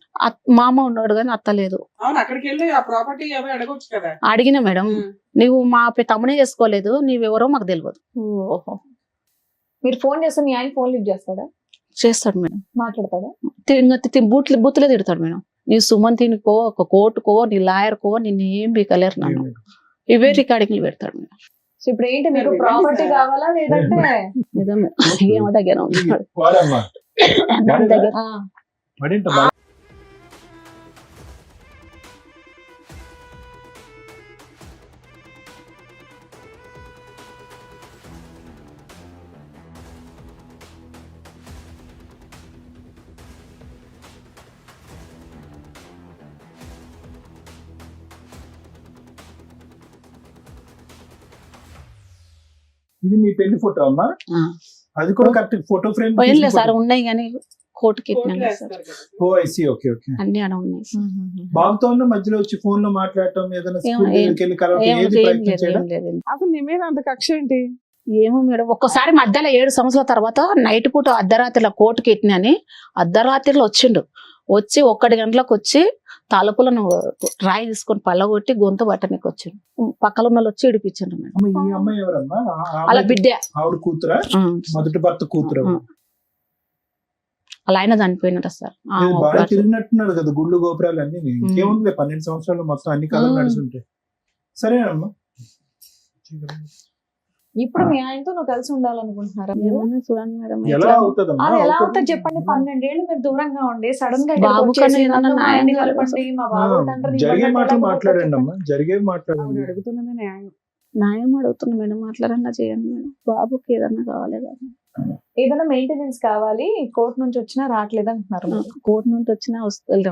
మామ ఉన్నాడు కానీ అత్త లేదు. అవును, అక్కడికి వెళ్ళి ఆ ప్రాపర్టీ అవి అడగొచ్చు కదా. అడిగిన మేడం, నువ్వు మా తమ్మునే చేసుకోలేదు, నీవెవరో మాకు తెలియదు. ఓహో. మీరు ఫోన్ చేస్తే మీ ఆయన ఫోన్ లిఫ్ట్ చేస్తాడా? చేస్తాడు మేడం. మాట్లాడతాడా? బూతులే తిడతాడు మేడం. నీ సుమంతినికో, ఒక కోర్టుకో, నీ లాయర్కో నిన్ను ఏం బీకలేరు నన్ను. ఇవే రికార్డింగ్లు పెడతాడు మేడం. సో ఇప్పుడు ఏంటి, మీకు ప్రాపర్టీ కావాలా లేదంటే? నిజమే, ఏమో దగ్గర ఉంటున్నాడు వాడమ్మా. దాని దగ్గర. వాడేంటమ్మా? ఇది మీ పెళ్లి ఫోటో అమ్మా? ఆ. అది కూడా కరెక్ట్ ఫోటో ఫ్రేమ్? ఏం లేదు సార్, ఉన్నాయి కానీ కోర్టుకి కోర్టులో సార్. వేస్తారు కదా. ఓ ఐసీ, ఓకే ఓకే. అన్ని ఆడ ఉన్నాయి సార్. బాబుతో ఉన్న మధ్యలో వచ్చి ఫోన్ లో మాట్లాడటం, ఏదైనా ఏం- స్కూల్ దగ్గరికి వెళ్ళి కలవటం, ఏం ఏది లేదు, ప్రయత్నం ఏం చేయడం? లేదు, ఏం లేదు. అసలు నీ మీద అంత కక్ష ఏంటి? ఏమో మేడం, ఒక్కసారి మధ్యలో 7 సంవత్సరాల తర్వాత నైట్ పూట అర్ధరాత్రిలో కోర్టుకి ఎట్టినని అర్ధరాత్రిలో వచ్చిండు. వచ్చి 1 గంటలకు వచ్చి తలుపులను రాయి తీసుకొని పళ్ళగొట్టి గొంతు పట్టనికి వచ్చిండు. పక్కన ఉన్న వాళ్ళు వచ్చి ఇడిపించండు మేడం. అమ్మ, ఈ అమ్మాయి ఎవరమ్మా? అలా బిడ్డ. ఆవిడ కూతురా? మొదటి భర్త కూతురు. అలా ఆయన చనిపోయినట సార్. బాగా తిరిగినట్టున్నారు కదా గుళ్ళు గోపురాలు అన్ని. ఇంకేముంది, 12 సంవత్సరాలు మొత్తం అన్ని కాలం నడిచి ఉంటాయి. సరేనమ్మా. ఇప్పుడు మీ ఆయనతో నువ్వు కలిసి ఉండాలనుకుంటున్నారా? ఏమన్నా చూడండి మేడం, ఎలా ఎట్లా? అవుతుందమ్మా? అది ఎలా అవుతుంది. అవుతుంది చెప్పండి? 12 ఏళ్ళు మీరు దూరంగా ఉండి సడన్ గా ఇక్కడికి బాబు వచ్చేసి కన్నా ఏదన్నా నన్ను మా న్యాయం ఆయన్ని జరగాలి. కలపండి, మా బాబు తండ్రిని జరిగే ఇవ్వండి, మాటలు ఎలా మాట్లాడండి చెప్పండి? అమ్మా, జరిగే ఆవిడ మాట్లాడండి. అడుగుతున్నది న్యాయం. న్యాయం అడుగుతున్నా మేడం, మాట్లాడన్నా చేయండి మేడం. బాబుకి ఏదన్నా కావాలి కదా. ఏదైనా మెయింటెనెన్స్ కావాలి, కోర్టు నుంచి వచ్చినా రావట్లేదు అంటున్నారు మీరు. కోర్టు నుండి వచ్చినా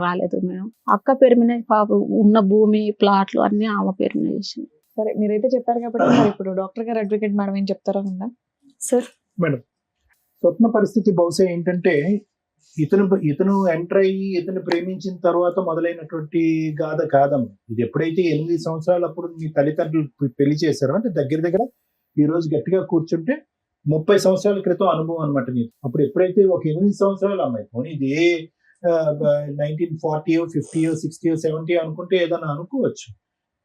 రాలేదు మేడం. అక్క పేరు మీద పాప ఉన్న భూమి, ప్లాట్లు అన్ని ఆమె పేరు మీద చేసింది. సరే, మీరైతే చెప్పారు కాబట్టి మరి ఇప్పుడు డాక్టర్ గారు, అడ్వకేట్ మేడం ఏం చెప్తారో ఉందా సార్? మేడం, స్వప్న పరిస్థితి బహుశా ఏంటంటే ఇతను ఎంటర్ అయ్యి ఇతను ప్రేమించిన తర్వాత మొదలైనటువంటి గాథ కాదమ్మా. ఇది ఎప్పుడైతే 8 సంవత్సరాలు అప్పుడు మీ తల్లిదండ్రులు పెళ్లి చేశారో, అంటే దగ్గర ఈ రోజు గట్టిగా కూర్చుంటే 30 సంవత్సరాల క్రితం అనుభవం అనమాట నీకు. అప్పుడు ఎప్పుడైతే ఒక 8 సంవత్సరాలు అమ్మాయి పోనీ ఇది 1940 50 60 70 అనుకుంటే ఏదైనా అనుకోవచ్చు.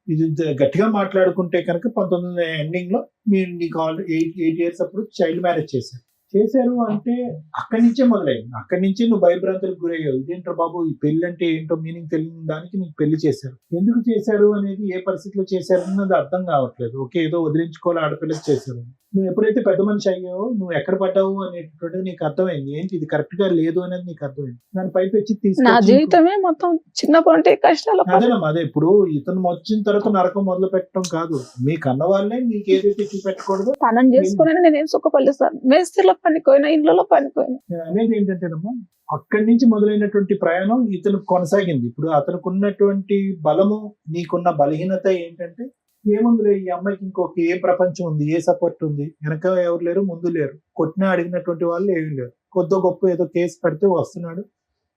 ఇది గట్టిగా మాట్లాడుకుంటే కనుక 1900 ఎండింగ్ లో మీరు నీకు ఆల్రెడీ 8 years అప్పుడు చైల్డ్ మ్యారేజ్ చేశారు అంటే అక్కడి నుంచే మొదలైంది. అక్కడి నుంచే నువ్వు భయభ్రాంతులకు గురయ్యావు. ఇదేంటో బాబు, ఈ పెళ్లి అంటే ఏంటో మీనింగ్ తెలియని దానికి నీకు పెళ్లి చేశారు. ఎందుకు చేశారు అనేది, ఏ పరిస్థితిలో చేశారు అన్నది అర్థం కావట్లేదు. ఓకే, ఏదో వదిలించుకోవాలి ఆడపిల్లకి చేశారు. నువ్వు ఎప్పుడైతే పెద్ద మనిషి అయ్యావో నువ్వు ఎక్కడ పడ్డావు అనేటువంటిది నీకు అర్థమైంది. ఏంటి ఇది కరెక్ట్ గా లేదు అనేది నీకు అర్థమైంది. దాని పైపు వచ్చి నా తీసుకొచ్చి జీవితమే మొత్తం చిన్నప్పటి కష్టాలు. అదేనమ్మా, అదే ఇప్పుడు ఇతను వచ్చిన తర్వాత నరకం మొదలు పెట్టడం కాదు. మీ కన్న వాళ్ళే మీకు ఏదైతే చూపెట్టకూడదో తనని చేసుకుని నేనేం సుఖపల్లిస్తాను. మేస్త్రిలో పనిపోయినా, ఇంట్లో పనిపోయినా. అనేది ఏంటంటేనమ్మా, అక్కడి నుంచి మొదలైనటువంటి ప్రయాణం ఇతను కొనసాగింది. ఇప్పుడు అతనికి ఉన్నటువంటి బలము, నీకున్న బలహీనత ఏంటంటే, ఏముందిలే ఈ అమ్మాయికి ఇంకొక ఏ ప్రపంచం ఉంది, ఏ సపోర్ట్ ఉంది, వెనక ఎవరు లేరు, ముందు లేరు, కొట్టినా అడిగినటువంటి వాళ్ళు ఏమీ లేరు. కొద్ది గొప్ప ఏదో కేసు పెడితే వస్తున్నాడు,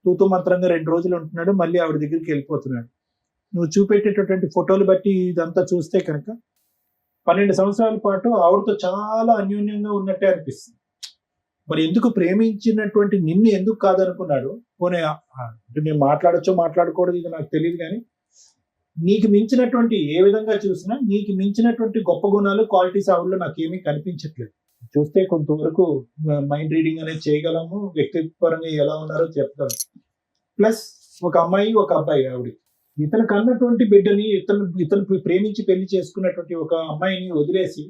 తూతూ మంత్రంగా 2 రోజులు ఉంటున్నాడు, మళ్ళీ ఆవిడ దగ్గరికి వెళ్ళిపోతున్నాడు. నువ్వు చూపెట్టేటటువంటి ఫోటోలు బట్టి ఇదంతా చూస్తే కనుక 12 సంవత్సరాల పాటు ఆవిడతో చాలా అన్యోన్యంగా ఉన్నట్టే అనిపిస్తుంది. మరి ఎందుకు ప్రేమించినటువంటి నిన్ను ఎందుకు కాదనుకున్నాడు? పోనీ అంటే నేను మాట్లాడచ్చో మాట్లాడకూడదు, ఇది నాకు తెలియదు. కానీ నీకు మించినటువంటి ఏ విధంగా చూసినా నీకు మించినటువంటి గొప్ప గుణాలు, క్వాలిటీస్ ఆవిడలో నాకేమీ కనిపించట్లేదు. చూస్తే కొంతవరకు మైండ్ రీడింగ్ అనేది చేయగలము, వ్యక్తిపరంగా ఎలా ఉన్నారో చెప్తాను. ప్లస్ ఒక అమ్మాయి ఒక అబ్బాయి ఆవిడ. ఇతనికి అన్నటువంటి బిడ్డని, ఇతను ప్రేమించి పెళ్లి చేసుకున్నటువంటి ఒక అమ్మాయిని వదిలేసి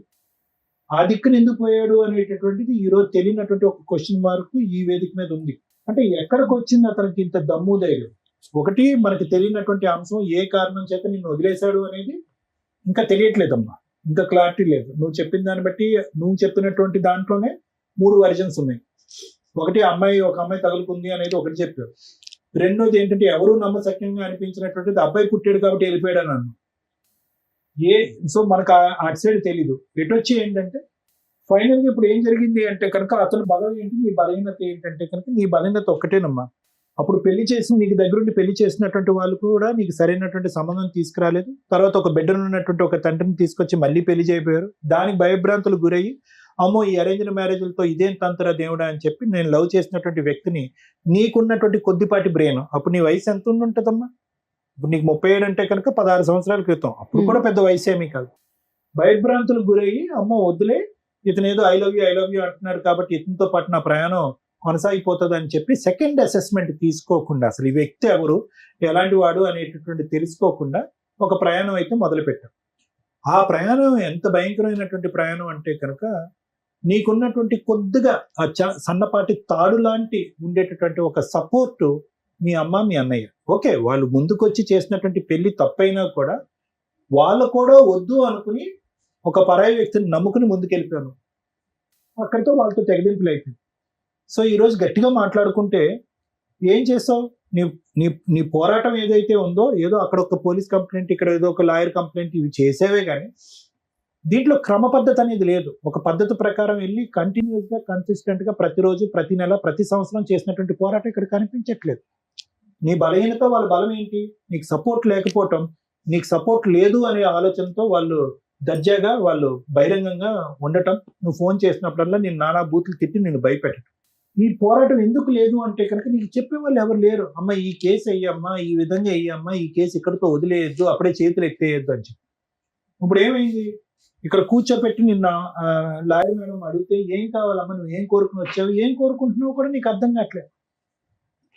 ఆ దిక్కుని ఎందుకు పోయాడు అనేటటువంటిది ఈ రోజు తెలియనటువంటి ఒక క్వశ్చన్ మార్క్ ఈ వేదిక మీద ఉంది. అంటే ఎక్కడికి వచ్చింది అతనికి ఇంత దమ్ము ధైర్యం? ఒకటి, మనకి తెలియనటువంటి అంశం, ఏ కారణం చేత నిన్ను వదిలేశాడు అనేది ఇంకా తెలియట్లేదమ్మా, ఇంకా క్లారిటీ లేదు. నువ్వు చెప్పిన దాన్ని బట్టి, నువ్వు చెప్పినటువంటి దాంట్లోనే 3 వర్జన్స్ ఉన్నాయి. ఒకటి, ఒక అమ్మాయి తగులుకుంది అనేది ఒకటి చెప్పారు. రెండోది ఏంటంటే, ఎవరు నమ్మశక్యంగా అనిపించినటువంటిది అబ్బాయి పుట్టాడు కాబట్టి వెళ్ళిపోయాడు అని అన్నాను. సో మనకు అటు సైడ్ తెలీదు. ఎటొచ్చి ఏంటంటే ఫైనల్ గా ఇప్పుడు ఏం జరిగింది అంటే కనుక, అతను బలం ఏంటి, నీ బలహీనత ఏంటంటే కనుక, నీ బలహీనత ఒక్కటేనమ్మా. అప్పుడు పెళ్లి చేసి నీకు దగ్గరుండి పెళ్లి చేసినటువంటి వాళ్ళు కూడా నీకు సరైనటువంటి సంబంధం తీసుకురాలేదు. తర్వాత ఒక బిడ్డనున్నటువంటి ఒక తండ్రిని తీసుకొచ్చి మళ్ళీ పెళ్లి చేయబోయారు. దానికి భయభ్రాంతులు గురయ్యి, అమ్మో ఈ అరేంజ్డ్ మ్యారేజ్లతో ఇదేం తంత్ర దేవుడా అని చెప్పి నేను లవ్ చేసినటువంటి వ్యక్తిని, నీకున్నటువంటి కొద్దిపాటి బ్రెయిన్, అప్పుడు నీ వయసు ఎంత ఉంటుందమ్మా? ఇప్పుడు నీకు 37 అంటే కనుక 16 సంవత్సరాల క్రితం, అప్పుడు కూడా పెద్ద వయసు ఏమీ కాదు. భయభ్రాంతులకు గురయ్యి, అమ్మో వద్దులే, ఇతను ఏదో ఐ లవ్ యూ అంటున్నాడు కాబట్టి ఇతనితో పాటు నా ప్రయాణం కొనసాగిపోతుంది అని చెప్పి సెకండ్ అసెస్మెంట్ తీసుకోకుండా, అసలు ఈ వ్యక్తి ఎవరు, ఎలాంటి వాడు అనేటటువంటి తెలుసుకోకుండా ఒక ప్రయాణం అయితే మొదలుపెట్టాం. ఆ ప్రయాణం ఎంత భయంకరమైనటువంటి ప్రయాణం అంటే కనుక, నీకున్నటువంటి కొద్దిగా ఆ సన్నపాటి తాడు లాంటి ఉండేటటువంటి ఒక సపోర్టు మీ అమ్మ, మీ అన్నయ్య. ఓకే, వాళ్ళు ముందుకొచ్చి చేసినటువంటి పెళ్లి తప్పైనా కూడా వాళ్ళు కూడా వద్దు అనుకుని ఒక పరాయి వ్యక్తిని నమ్ముకుని ముందుకెళ్ళిపోయాను. అక్కడితో వాళ్ళతో తెగదింపులు అయిపోయింది. సో ఈరోజు గట్టిగా మాట్లాడుకుంటే ఏం చేస్తావు? నీ పోరాటం ఏదైతే ఉందో, ఏదో అక్కడ ఒక పోలీస్ కంప్లైంట్, ఇక్కడ ఏదో ఒక లాయర్ కంప్లైంట్, ఇవి చేసేవే కానీ దీంట్లో క్రమ పద్ధతి అనేది లేదు. ఒక పద్ధతి ప్రకారం వెళ్ళి కంటిన్యూస్ గా, కన్సిస్టెంట్ గా ప్రతిరోజు, ప్రతి నెల, ప్రతి సంవత్సరం చేసినటువంటి పోరాటం ఇక్కడ కనిపించట్లేదు. నీ బలహీనత, వాళ్ళ బలం ఏంటి? నీకు సపోర్ట్ లేకపోవటం, నీకు సపోర్ట్ లేదు అనే ఆలోచనతో వాళ్ళు దర్జాగా, వాళ్ళు బహిరంగంగా ఉండటం, నువ్వు ఫోన్ చేసినప్పుడల్లా నేను నానా బూతులు తిట్టి నేను భయపెట్టడం. ఈ పోరాటం ఎందుకు లేదు అంటే కనుక, నీకు చెప్పే వాళ్ళు ఎవరు లేరు. అమ్మ ఈ కేసు అయ్యమ్మా, ఈ విధంగా అయ్యమ్మా, ఈ కేసు ఇక్కడితో వదిలేయద్దు, అప్పుడే చేతులు ఎత్తేయద్దు అని చెప్పి. ఇప్పుడు ఏమైంది? ఇక్కడ కూర్చోపెట్టి నిన్న లాయర్ మేడం అడిగితే, ఏం కావాలమ్మా, నువ్వు ఏం కోరుకుని వచ్చావు, ఏం కోరుకుంటున్నావు కూడా నీకు అర్థం కావట్లేదు.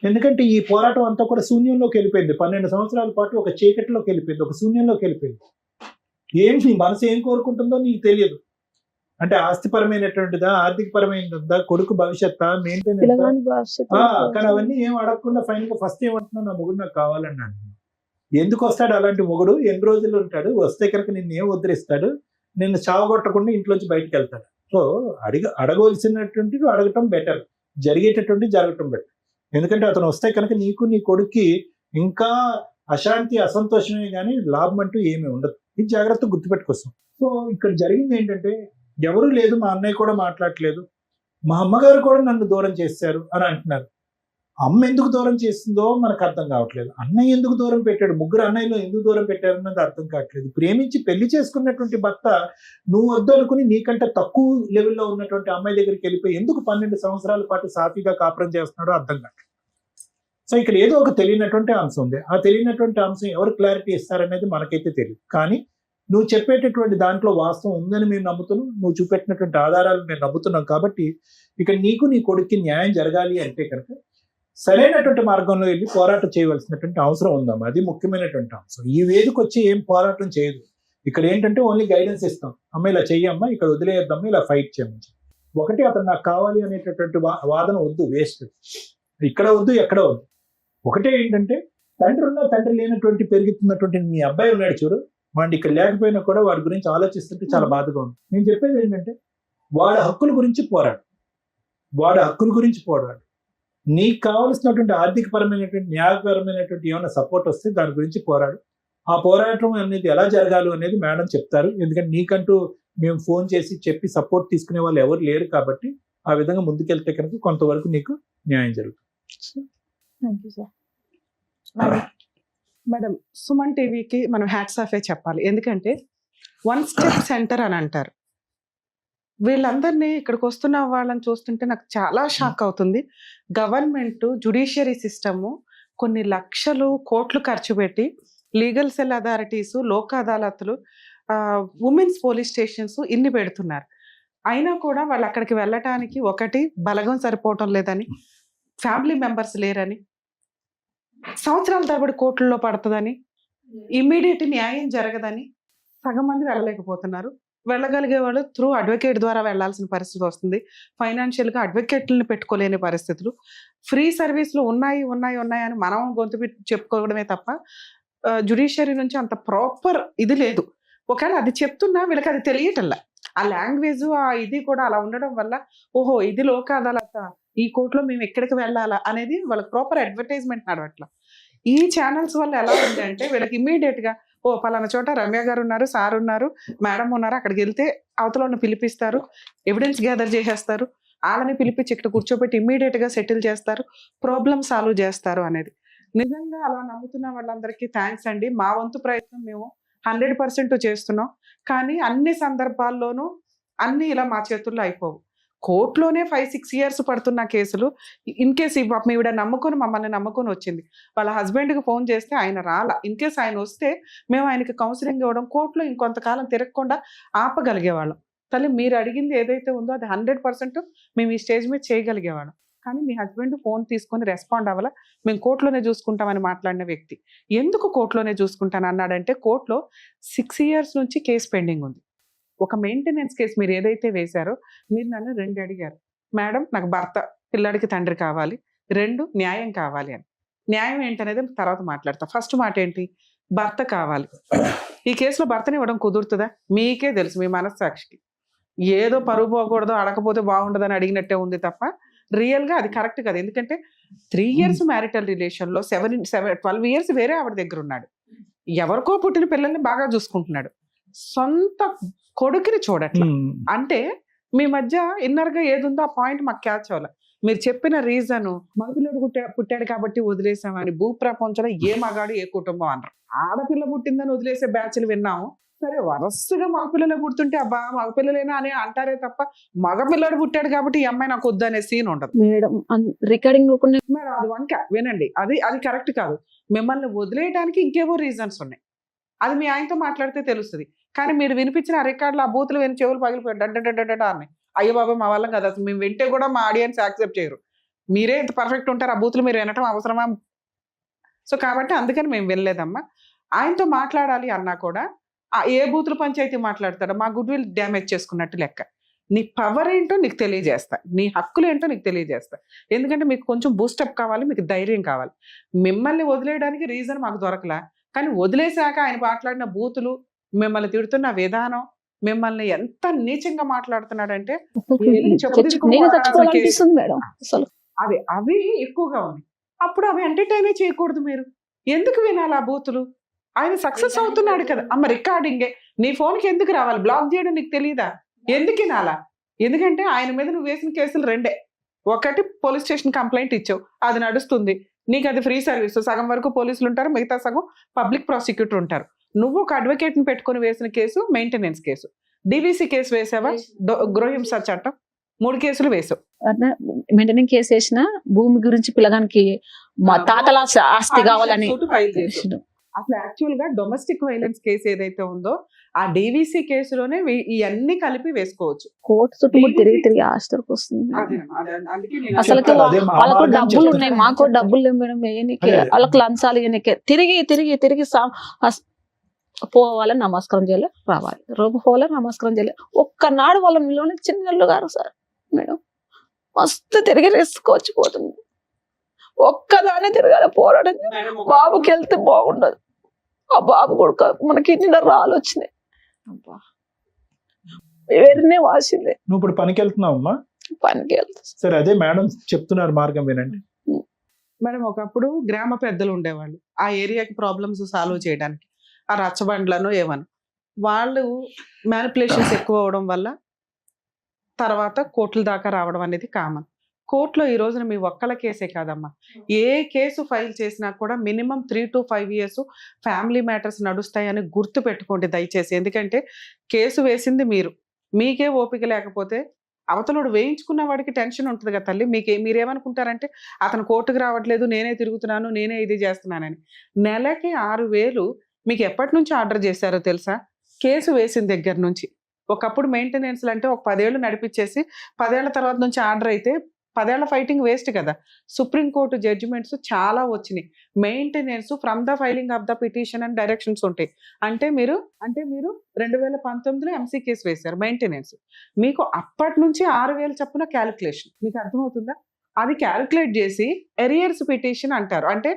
ఎందుకంటే ఈ పోరాటం అంతా కూడా శూన్యంలోకి వెళ్ళిపోయింది. 12 సంవత్సరాల పాటు ఒక చీకటిలోకి వెళ్ళిపోయింది, ఒక శూన్యంలోకి వెళ్ళిపోయింది. నీ మనసు ఏం కోరుకుంటుందో నీకు తెలియదు. అంటే ఆస్తిపరమైనటువంటిదా, ఆర్థిక పరమైనదా, కొడుకు భవిష్యత్తు, మెయింటెనెన్స్, కానీ అవన్నీ ఏం అడగకుండా ఫైనల్ గా ఫస్ట్ ఏమంటున్నా, నా మొగుడు నాకు కావాలన్నాడు. ఎందుకు వస్తాడు అలాంటి మొగుడు? ఎన్ని రోజులు ఉంటాడు? వస్తే కనుక నిన్ను ఏం ఉద్ధరిస్తాడు? నిన్ను చావగొట్టకుండా ఇంట్లోంచి బయటకు వెళ్తాడు. సో అడగవలసినటువంటి అడగటం బెటర్, జరిగేటటువంటి జరగటం బెటర్. ఎందుకంటే అతను వస్తే కనుక నీకు, నీ కొడుక్కి ఇంకా అశాంతి, అసంతోషమే కానీ లాభం అంటూ ఏమీ ఉండదు. ఇది జాగ్రత్తగా గుర్తుపెట్టుకోసం. సో ఇక్కడ జరిగింది ఏంటంటే, ఎవరు లేదు, మా అన్నయ్య కూడా మాట్లాడలేదు, మా అమ్మగారు కూడా నన్ను దూరం చేశారు అని అంటున్నారు. అమ్మ ఎందుకు దూరం చేసిందో మనకు అర్థం కావట్లేదు. అన్నయ్య ఎందుకు దూరం పెట్టాడు, 3 అన్నయ్యలు ఎందుకు దూరం పెట్టారన్నది అర్థం కావట్లేదు. ప్రేమించి పెళ్లి చేసుకున్నటువంటి భర్త నువ్వు వద్దు అనుకుని నీకంటే తక్కువ లెవెల్లో ఉన్నటువంటి అమ్మాయి దగ్గరికి వెళ్ళిపోయి ఎందుకు 12 సంవత్సరాల పాటు సాఫీగా కాపురం చేస్తున్నాడో అర్థం కావట్లేదు. సో ఇక్కడ ఏదో ఒక తెలియనటువంటి అంశం ఉంది. ఆ తెలియనటువంటి అంశం ఎవరు క్లారిటీ ఇస్తారనేది మనకైతే తెలియదు. కానీ నువ్వు చెప్పేటటువంటి దాంట్లో వాస్తవం ఉందని మేము నమ్ముతున్నాం, నువ్వు చూపెట్టినటువంటి ఆధారాలు మేము నమ్ముతున్నాం. కాబట్టి ఇక నీకు నీ కొడుక్కి న్యాయం జరగాలి అంటే కనుక సరైనటువంటి మార్గంలో వెళ్ళి పోరాటం చేయవలసినటువంటి అవసరం ఉందమ్మా. అది ముఖ్యమైనటువంటి అంశం. ఈ వేదిక వచ్చి ఏం పోరాటం చేయదు. ఇక్కడ ఏంటంటే ఓన్లీ గైడెన్స్ ఇస్తాం. అమ్మ ఇలా చెయ్యమ్మా, ఇక్కడ వదిలేయద్దమ్మా, ఇలా ఫైట్ చేయమని. ఒకటి అతను నాకు కావాలి అనేటటువంటి వాదన వద్దు, వేస్ట్. ఇక్కడ వద్దు, ఎక్కడ వద్దు. ఒకటే ఏంటంటే తండ్రి ఉన్నా తండ్రి లేనటువంటి పెరుగుతున్నటువంటి మీ అబ్బాయి ఉన్నాడు చూడు, వాడిని ఇక్కడ లేకపోయినా కూడా వాడి గురించి ఆలోచిస్తుంటే చాలా బాధగా ఉంది. నేను చెప్పేది ఏంటంటే వాడి హక్కుల గురించి పోరాడు, వాడి హక్కుల గురించి పోరాడు. నీకు కావలసినటువంటి ఆర్థిక పరమైనటువంటి న్యాయపరమైనటువంటి ఏమైనా సపోర్ట్ వస్తే దాని గురించి పోరాడు. ఆ పోరాటం అనేది ఎలా జరగాలి అనేది మేడం చెప్తారు. ఎందుకంటే నీకంటూ మేము ఫోన్ చేసి చెప్పి సపోర్ట్ తీసుకునే వాళ్ళు ఎవరు లేరు. కాబట్టి ఆ విధంగా ముందుకెళ్తే కనుక కొంతవరకు నీకు న్యాయం జరుగుతుంది. Thank you sir. Madam, Suman టీవీకి మనం హ్యాట్స్ ఆఫే చెప్పాలి. ఎందుకంటే వన్ స్టెప్ సెంటర్ అని అంటారు. వీళ్ళందరినీ ఇక్కడికి వస్తున్న వాళ్ళని చూస్తుంటే నాకు చాలా షాక్ అవుతుంది. గవర్నమెంట్ జ్యుడిషియరీ సిస్టము కొన్ని లక్షలు కోట్లు ఖర్చు పెట్టి లీగల్ సెల్ అథారిటీస్, లోక్ అదాలత్లు, ఉమెన్స్ పోలీస్ స్టేషన్స్ ఇన్ని పెడుతున్నారు. అయినా కూడా వాళ్ళు అక్కడికి వెళ్ళటానికి ఒకటి బలగం సరిపోవటం లేదని, ఫ్యామిలీ మెంబర్స్ లేరని, సంవత్సరాల తరబడి కోట్లలో పడుతుందని, ఇమ్మీడియట్ న్యాయం జరగదని సగం మంది వెళ్ళలేకపోతున్నారు. వెళ్ళగలిగే వాళ్ళు త్రూ అడ్వకేట్ ద్వారా వెళ్లాల్సిన పరిస్థితి వస్తుంది. ఫైనాన్షియల్గా అడ్వకేట్లను పెట్టుకోలేని పరిస్థితులు. ఫ్రీ సర్వీసులు ఉన్నాయి ఉన్నాయి ఉన్నాయని మనం గొంతు పెట్టి చెప్పుకోవడమే తప్ప జ్యుడిషియరీ నుంచి అంత ప్రాపర్ ఇది లేదు. ఒకవేళ అది చెప్తున్నా వీళ్ళకి అది తెలియటల్లా. ఆ లాంగ్వేజ్ ఆ ఇది కూడా అలా ఉండడం వల్ల ఓహో ఇది లోక్ అదాలత, ఈ కోర్టులో మేము ఎక్కడికి వెళ్ళాలా అనేది వాళ్ళకి ప్రాపర్ అడ్వర్టైజ్మెంట్ నడవట్లా. ఈ ఛానల్స్ వల్ల ఎలా ఉంది అంటే వీళ్ళకి ఇమ్మీడియట్ గా ఓ పలానా చోట రమ్య గారు ఉన్నారు, సార్ ఉన్నారు, మేడం ఉన్నారు, అక్కడికి వెళ్తే అవతలను పిలిపిస్తారు, ఎవిడెన్స్ గ్యాదర్ చేసేస్తారు, వాళ్ళని పిలిపించి ఇక్కడ కూర్చోబెట్టి ఇమ్మీడియట్ గా సెటిల్ చేస్తారు, ప్రాబ్లమ్ సాల్వ్ చేస్తారు అనేది. నిజంగా అలా నమ్ముతున్న వాళ్ళందరికీ థ్యాంక్స్ అండి. మా వంతు ప్రయత్నం మేము 100% చేస్తున్నాం. కానీ అన్ని సందర్భాల్లోనూ అన్ని ఇలా మా చేతుల్లో అయిపోవు. కోర్టులోనే 5-6 years పడుతున్న కేసులు. ఇన్ కేసు ఈవిడ మమ్మల్ని నమ్ముకొని వచ్చింది. వాళ్ళ హస్బెండ్కి ఫోన్ చేస్తే ఆయన రాలా. ఇన్ కేసు ఆయన వస్తే మేము ఆయనకి కౌన్సిలింగ్ ఇవ్వడం, కోర్టులో ఇంకొంతకాలం తిరగకుండా ఆపగలిగేవాళ్ళం. తల్లి మీరు అడిగింది ఏదైతే ఉందో అది 100% మేము ఈ స్టేజ్ మీద చేయగలిగేవాళ్ళం. కానీ మీ హస్బెండ్ ఫోన్ తీసుకొని రెస్పాండ్ అవ్వాలా, మేము కోర్టులోనే చూసుకుంటామని మాట్లాడిన వ్యక్తి ఎందుకు కోర్టులోనే చూసుకుంటాను అన్నాడంటే, కోర్టులో 6 years నుంచి కేసు పెండింగ్ ఉంది. ఒక మెయింటెనెన్స్ కేసు మీరు ఏదైతే వేశారో మీరు నన్ను 2 అడిగారు. మేడం నాకు భర్త, పిల్లాడికి తండ్రి కావాలి, 2 న్యాయం కావాలి అని. న్యాయం ఏంటనేది తర్వాత మాట్లాడతా. ఫస్ట్ మాట ఏంటి, భర్త కావాలి. ఈ కేసులో భర్తని ఇవ్వడం కుదురుతుందా? మీకే తెలుసు, మీ మనస్సాక్షికి. ఏదో పరువు పోకూడదు, అడగకపోతే బాగుండదని అడిగినట్టే ఉంది తప్ప రియల్గా అది కరెక్ట్ కాదు. ఎందుకంటే 3 years మ్యారిటల్ రిలేషన్లో 12 years వేరే ఆవిడ దగ్గర ఉన్నాడు. ఎవరికో పుట్టిన పిల్లల్ని బాగా చూసుకుంటున్నాడు, సొంత కొడుకుని చూడట్లా. అంటే మీ మధ్య ఇన్నర్గా ఏదుందో ఆ పాయింట్ మాకు క్యాచ్ అవ్వాలి. మీరు చెప్పిన రీజను మగపిల్లడు పుట్టాడు కాబట్టి వదిలేసామని భూప్రపంచంలో ఏ మగాడు ఏ కుటుంబం అనరు. ఆడపిల్ల పుట్టిందని వదిలేసే బ్యాచ్లు విన్నాము. సరే వరుసగా మగపిల్లలే పుడుతుంటే అబ్బా మగపిల్లలేనా అని అంటారే తప్ప మగపిల్లడు పుట్టాడు కాబట్టి ఈ అమ్మాయి నాకు వద్దు అనే సీన్ ఉండదు మేడం. Recording madam. అది వంక వినండి, అది కరెక్ట్ కాదు. మిమ్మల్ని వదిలేయడానికి ఇంకేవో రీజన్స్ ఉన్నాయి, అది మీ ఆయనతో మాట్లాడితే తెలుస్తుంది. కానీ మీరు వినిపించిన ఆ రికార్డులు ఆ బూతులు విని చెవులు పగిలిపోయాడు డడ్డ అన్నాయి. అయ్యో బాబా మా వల్ల కదా, అసలు మేము వింటే కూడా మా ఆడియన్స్ యాక్సెప్ట్ చేయరు. మీరే ఇంత పర్ఫెక్ట్ ఉంటారు, ఆ బూతులు మీరు వినటం అవసరమా? సో కాబట్టి అందుకని మేము వినలేదమ్మా. ఆయనతో మాట్లాడాలి అన్నా కూడా ఏ బూతుల పంచాయతీ మాట్లాడతాడో మా గుడ్ విల్ డ్యామేజ్ చేసుకున్నట్టు లెక్క. నీ పవర్ ఏంటో నీకు తెలియజేస్తా, నీ హక్కులు ఏంటో నీకు తెలియజేస్తా. ఎందుకంటే మీకు కొంచెం బూస్టప్ కావాలి, మీకు ధైర్యం కావాలి. మిమ్మల్ని వదిలేయడానికి రీజన్ మాకు దొరకలా, కానీ వదిలేశాక ఆయన మాట్లాడిన బూతులు, మిమ్మల్ని తిడుతున్న విధానం, మిమ్మల్ని ఎంత నీచంగా మాట్లాడుతున్నాడంటే అవి ఎక్కువగా ఉన్నాయి. అప్పుడు అవి ఎంటర్టైన్ చేయకూడదు. మీరు ఎందుకు వినాలి ఆ బూతులు? ఆయన సక్సెస్ అవుతున్నాడు కదా అమ్మ. రికార్డింగే నీ ఫోన్కి ఎందుకు రావాలి? బ్లాక్ చేయడం నీకు తెలియదా? ఎందుకు వినాలా? ఎందుకంటే ఆయన మీద నువ్వు వేసిన కేసులు 2. ఒకటి పోలీస్ స్టేషన్ కంప్లైంట్ ఇచ్చావు, అది నడుస్తుంది, నీకు అది ఫ్రీ సర్వీస్. సగం వరకు పోలీసులు ఉంటారు, మిగతా సగం పబ్లిక్ ప్రాసిక్యూటర్ ఉంటారు. నువ్వు ఒక అడ్వకేట్ని పెట్టుకుని వేసిన case maintenance case. DVC case వేసావా? గృహహింస చట్టం 3 కేసులు వేసావు. మెయింటెనెన్స్ కేసు వేసిన భూమి గురించి పిల్లగానికి మా తాతల ఆస్తి కావాలని ఫైల్ చేసి అసలు యాక్చువల్ గా డొమెస్టిక్ వైలెన్స్ కేసు ఏదైతే ఉందో ఆ డీవీసీ కేసులోనే ఇవన్నీ కలిపి వేసుకోవచ్చు. కోర్టు చుట్టూ కూడా తిరిగి తిరిగి ఆస్తికి వస్తుంది. అందుకే నేను అసలు చెప్తారు, అదే మా వాళ్ళకు మార్గం డబ్బులు చెప్తారు. ఉన్నాయి, మాకు డబ్బులు లేవు మేడం, వేయనికే అదే. వాళ్ళకి లంచాలు ఇవ్వనికే తిరిగి తిరిగి తిరిగి పోవాలని నమస్కారం చేయాలి, రావాలి, రోజు పోవాలని నమస్కారం చేయాలి. ఒక్కనాడు వాళ్ళ నిలవని చిన్నళ్ళు గారు సార్ మేడం మస్తు తిరిగి రిస్క్ వచ్చిపోతుంది. ఒక్కదానే తిరగాలి పోరాటం. బాబుకి వెళ్తే బాగుండదు, ఆ బాబు కొడుక మనకి ఇన్ని రాళ్ళు వచ్చినాయి, అబ్బా వేరేనే వాసింది. నువ్వు ఇప్పుడు పనికి వెళ్తున్నావమ్మా? పనికి వెళ్తా. సరే, అదే మేడం చెప్తున్నారు, మార్గం వినండి. మేడం ఒకప్పుడు గ్రామ పెద్దలు ఉండేవాళ్ళు ఆ ఏరియాకి ప్రాబ్లమ్స్ సాల్వ్ చేయడానికి, ఆ రచ్చబండ్లను ఏమని వాళ్ళు మ్యానిపులేషన్స్ ఎక్కువ అవడం వల్ల తర్వాత కోర్టుల దాకా రావడం అనేది కామన్. కోర్టులో ఈ రోజున మీ ఒక్కల కేసే కాదమ్మా, ఏ కేసు ఫైల్ చేసినా కూడా minimum 3 to 5 years family matters నడుస్తాయని గుర్తు పెట్టుకోండి దయచేసి. ఎందుకంటే కేసు వేసింది మీరు, మీకే ఓపిక లేకపోతే అవతలోడు వేయించుకున్న వాడికి టెన్షన్ ఉంటుంది కదా తల్లి. మీరేమనుకుంటారంటే అతను కోర్టుకు రావట్లేదు, నేనే తిరుగుతున్నాను, నేనే ఇది చేస్తున్నానని. నెలకి 6,000 మీకు ఎప్పటి నుంచి ఆర్డర్ చేశారో తెలుసా? కేసు వేసిన దగ్గర నుంచి. ఒకప్పుడు మెయింటెనెన్స్లు అంటే ఒక 10 ఏళ్ళు నడిపించేసి 10 ఏళ్ల తర్వాత నుంచి ఆర్డర్ అయితే 10 ఏళ్ల ఫైటింగ్ వేస్ట్ కదా. సుప్రీంకోర్టు జడ్జిమెంట్స్ చాలా వచ్చినాయి. Maintenance from the filing of the petition and directions ఉంటాయి. అంటే మీరు 2019లో ఎంసీ కేసు వేశారు మెయింటెనెన్స్, మీకు అప్పటి నుంచి 6,000 చొప్పున క్యాలిక్యులేషన్. మీకు అర్థమవుతుందా? అది క్యాలిక్యులేట్ చేసి ఎరియర్స్ పిటిషన్ అంటారు. అంటే